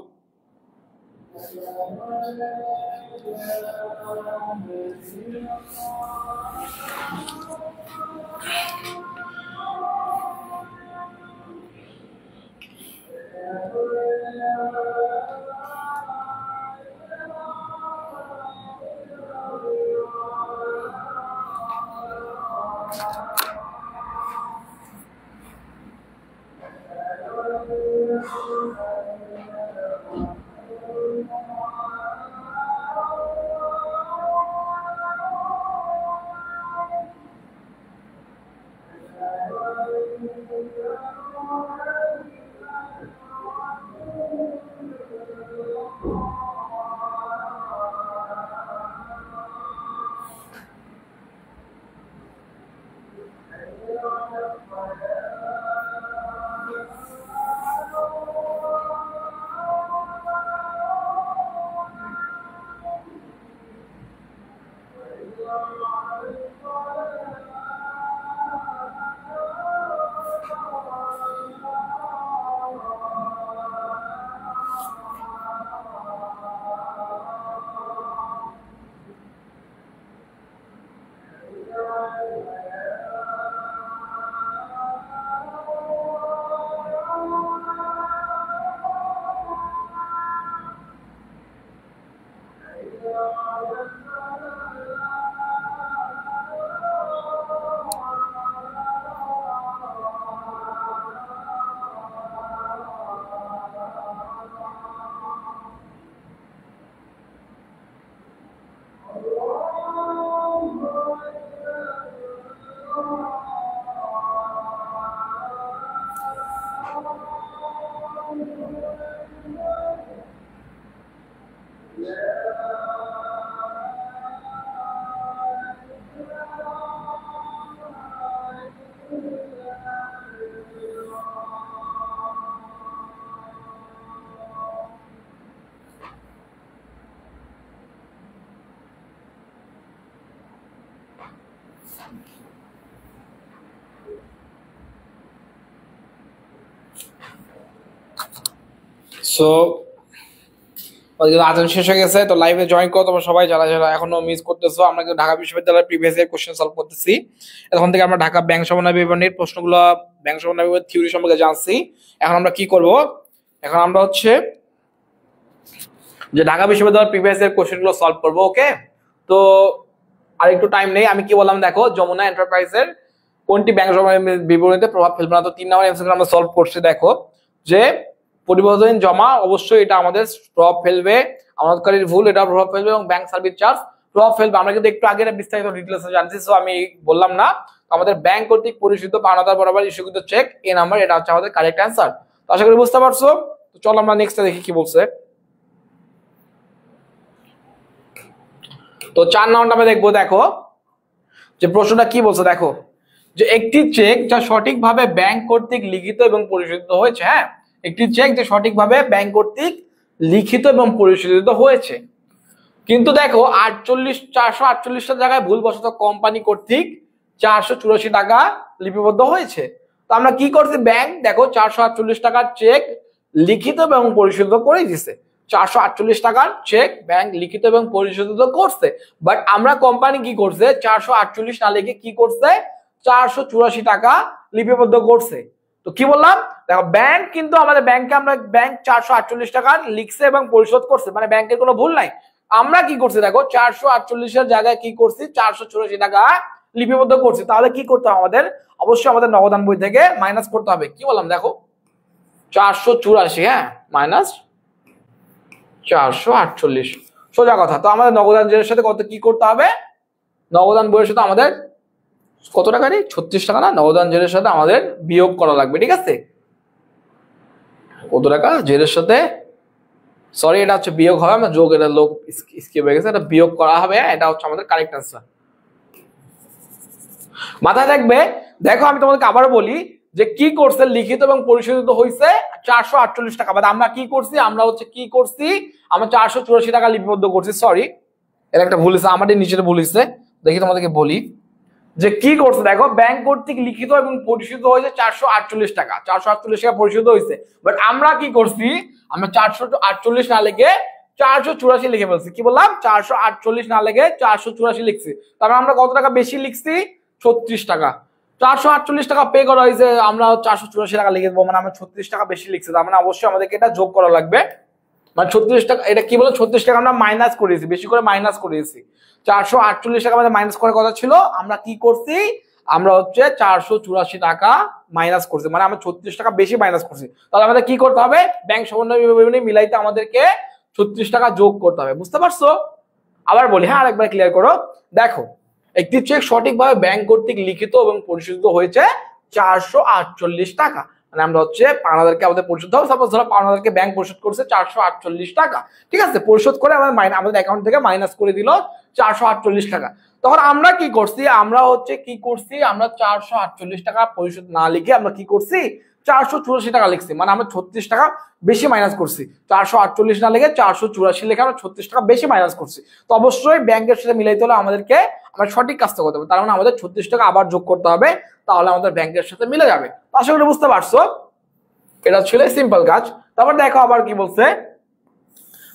সো আজান শেষ হয়ে গেছে, তো লাইভে জয়েন করো তোমরা সবাই যারা যারা এখনো মিস করতেছো। আমরা কিন্তু ঢাকা বিশ্ববিদ্যালয়ের প্রিভিয়াস ইয়ার কোশ্চেন সলভ করতেছি। এখন থেকে আমরা ঢাকা ব্যাংক সমন্বয় বিবরণীর প্রশ্নগুলো, ব্যাংক সমন্বয় বিবরণীর থিওরি সম্পর্কে জানছি। এখন আমরা কি করব, এখন আমরা হচ্ছে যে ঢাকা বিশ্ববিদ্যালয়ের প্রিভিয়াস ইয়ার কোশ্চেনগুলো সলভ করব। ওকে, তো আর একটু টাইম নেই। আমি কি বললাম দেখো, যমুনা এন্টারপ্রাইজের কোনটি ব্যাংক সমন্বয় বিবরণীতে প্রভাব ফেলবে না। তো 3 নম্বর এমসিকিউ আমরা সলভ করছি। দেখো যে পরিবর্তনহীন জমা অবশ্যই এটা আমাদের প্রভাব ফেলবে, আমানতকারীর ভুল এটা প্রভাব ফেলবে, এবং ব্যাংক সার্ভিস চার্জ প্রভাব ফেলবে। আমরা কিন্তু একটু আগে বিস্তারিত ডিটেইলসে জানছি, সো আমি বললাম না। আমাদের ব্যাংক কর্তৃক পরিশোধিত পাওনাদার বরাবর ইস্যুকৃত চেক এ নাম্বার, এটা হচ্ছে আমাদের কারেক্ট অ্যান্সার। তো আশা করি বুঝতে পারছো। তো চলো আমরা নেক্সটটা দেখি কি বলছে। তো 4 নাম্বারটা আমরা দেখবো। দেখো যে প্রশ্নটা কি বলছে, দেখো যে একটি চেক যা সঠিকভাবে ব্যাংক কর্তৃক লিখিত এবং পরিশোধিত হয়েছে। হ্যাঁ, একটি চেক যে সঠিকভাবে ব্যাংক কর্তৃক লিখিত এবং পরিশোধিত হয়েছে, কিন্তু দেখো 448 জায়গায় ভুলবশত কোম্পানি কর্তৃক 484 টাকা লিপিবদ্ধ হয়েছে। তো আমরা কি করছি, ব্যাংক দেখো 448 টাকার চেক লিখিত এবং পরিশোধিত করে দিছে। 448 টাকার চেক ব্যাংক লিখিত এবং পরিশোধিত করছে, বাট আমরা কোম্পানি কি করছে, 448 না লিখে কি করছে, 484 টাকা লিপিবদ্ধ করছে। তো কি বললাম, দেখো ব্যাংক কিন্তু আমাদের ব্যাংকে আমরা ব্যাংক 448 টাকা লিখছে এবং পরিশোধ করছে, মানে ব্যাংকের কোনো ভুল নাই। আমরা কি করছি, দেখো 448 এর জায়গায় কি করছি, 484 টাকা লিপিবদ্ধ করছি। তাহলে কি করতে হবে আমাদের, অবশ্যই আমাদের নগদান বই থেকে মাইনাস করতে হবে। কি বললাম দেখো 484, হ্যাঁ, মাইনাস 448, সোজা কথা। তো আমাদের নগদান জেরের সাথে কত কি করতে হবে, নগদান বইয়ের সাথে আমাদের কত টাকা নেই, 36 টাকা না, নগদান জেরের সাথে আমাদের বিয়োগ করা লাগবে। ঠিক আছে, কত টাকা জেরের সাথে, সরি এটা হচ্ছে বিয়োগ হবে, আমরা যোগ, এটা লোক স্কিপ হয়ে গেছে, এটা বিয়োগ করা হবে। এটা হচ্ছে আমাদের কারেক্ট অ্যান্সার, মাথায় রাখবে। দেখো আমি তোমাদেরকে আবারও বলি যে কি করছে, লিখিত এবং পরিশোধিত হয়েছে 448 টাকা, বাট আমরা কি করছি, আমরা হচ্ছে কি করছি, আমরা 484 টাকা লিপিবদ্ধ করছি। সরি, এর একটা ভুল হয়েছে, আমাদের নিচের ভুল হয়েছে। দেখি তোমাদেরকে বলি যে কি করছে, দেখো ব্যাংক কর্তৃক লিখিত এবং পরিশোধিত হয়েছে 448 টাকা, 448 টাকা পরিশোধিত হয়েছে, বাট আমরা কি করছি, আমরা 448 না লিখে 484 লিখে ফেলছি। কি বললাম? 448 না লিখে 484 লিখছি। তারপর আমরা কত টাকা বেশি লিখছি? 36 টাকা। 448 টাকা পে করা হয়েছে, আমরা 484 টাকা লিখে দেবো, মানে আমরা 36 টাকা বেশি লিখছি। তার মানে অবশ্যই আমাদেরকে এটা যোগ করা লাগবে। মানে 36 টাকা, এটা কি বলো 36 টাকা আমরা মাইনাস করেছি, বেশি করে মাইনাস করেছি। 448 টাকা আমাদের মাইনাস করার কথা ছিল, আমরা কি করছি? আমরা হচ্ছে 484 টাকা মাইনাস করছি, মানে আমরা 36 টাকা বেশি মাইনাস করছি। তাহলে আমাদের কি করতে হবে? ব্যাংক সমন্বয় বিবরণী মিলাইতে আমাদেরকে 36 টাকা যোগ করতে হবে। বুঝতে পারছো? আবার বলি, হ্যাঁ আরেকবার ক্লিয়ার করো। দেখো, একটি চেক সঠিকভাবে ব্যাংক কর্তৃক লিখিত এবং পরিশোধিত হয়েছে 448 টাকা, মানে আমরা হচ্ছে পাওনাদারকে আমাদের পরিশোধ হবে। সাপোজ ধরো পাওনাদারকে ব্যাংক পরিশোধ করছে 448 টাকা, ঠিক আছে? পরিশোধ করে আমাদের অ্যাকাউন্ট থেকে মাইনাস করে দিল 448 টাকা। তখন আমরা কি করছি? আমরা 448 টাকা পরিশোধ না লিখে আমরা কি করছি? 484 টাকা লিখছি, মানে আমরা 36 টাকা বেশি মাইনাস করছি। 448 না লিখে 484 লিখে আমরা 36 টাকা বেশি মাইনাস করছি। তো অবশ্যই ব্যাংকের সাথে মিলাইতে হলে আমাদেরকে আমরা সঠিক কাজটা করতে হবে। তার মানে আমাদের 36 টাকা আবার যোগ করতে হবে, তাহলে আমাদের ব্যাংকের সাথে মিলে যাবে। আশা করি বুঝতে পারছো। এটা ছিল সিম্পল কাজ। তারপর দেখো আবার কি বলছে,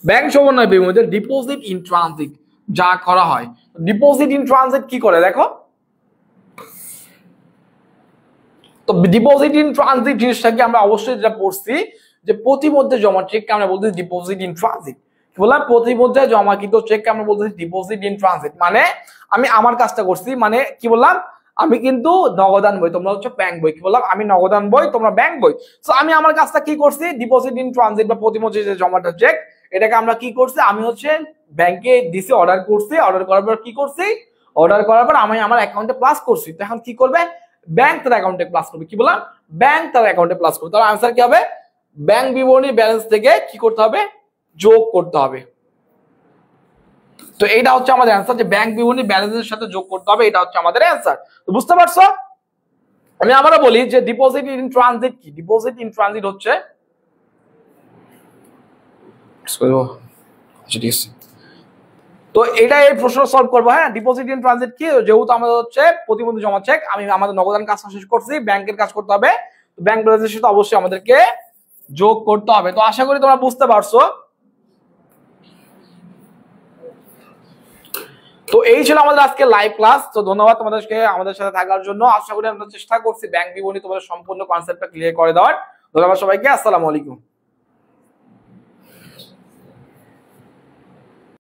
ব্যাংক সমন্বয় বিবরণীতে ডিপোজিট ইন ট্রানজিট যা করা হয়। ডিপোজিট ইন ট্রানজিট কি করে দেখো তো। ডিপোজিট ইন ট্রানজিট জিনিসটাকে আমরা অবশ্যই যেটা পড়ছি যে প্রতিমধ্যে জমা চেককে আমরা বলতেছি ডিপোজিট ইন ট্রানজিট। কি বললাম? প্রতিমধ্যে জমাকৃত চেককে আমরা বলতেছি ডিপোজিট ইন ট্রানজিট। মানে আমি আমার কাজটা করছি, মানে কি বললাম? আমি কিন্তু নগদান বই, তোমরা হচ্ছে ব্যাংক বই। কি বললাম? আমি নগদান বই, তোমরা ব্যাংক বই। তো আমি আমার কাজটা কি করছি? ডিপোজিট ইন ট্রানজিট বা প্রতিমধ্যে যে জমাটা চেক, এটাকে আমরা কি করছি? আমি হচ্ছে ব্যাংকে দিছি, অর্ডার করছি। অর্ডার করার পর কি করছি? অর্ডার করার পর আমি আমার অ্যাকাউন্টে প্লাস করছি। তো এখন কি করবে? ব্যাংক তার অ্যাকাউন্টে প্লাস করবে। কি বললাম? ব্যাংক তার অ্যাকাউন্টে প্লাস করবে। তাহলে আনসার কি হবে? ব্যাংক বিবরণী ব্যালেন্স থেকে কি করতে হবে? যোগ করতে হবে। তো এইটা হচ্ছে আমাদের অ্যান্সার, যে ব্যাংক বিবরণী ব্যালেন্সের সাথে যোগ করতে হবে। এটা হচ্ছে আমাদের অ্যান্সার। তো বুঝতে পারছো? আমি আবারও বলি যে ডিপোজিট ইন ট্রানজিট কি? ডিপোজিট ইন ট্রানজিট হচ্ছে, তো এটা এই প্রশ্ন সলভ করবো। হ্যাঁ, ডিপোজিট ইন ট্রানজিট কি? যেহেতু আমাদের হচ্ছে প্রতিমধ্যে জমা চেক, আমি আমাদের নগদান কাজ শেষ করছি, ব্যাংকের কাজ করতে হবে। ব্যাংক ব্যালেন্সের সাথে অবশ্যই আমাদেরকে যোগ করতে হবে। তো আশা করি তোমরা বুঝতে পারছো। তো এই ছিল আমাদের আজকে লাইভ ক্লাস। তো ধন্যবাদ তোমাদেরকে আমাদের সাথে থাকার জন্য। আশা করি আমরা চেষ্টা করছি ব্যাংক বিবরণী তোমাদের সম্পূর্ণ কনসেপ্টটা ক্লিয়ার করে দেওয়ার। ধন্যবাদ সবাইকে। আসসালামু আলাইকুম।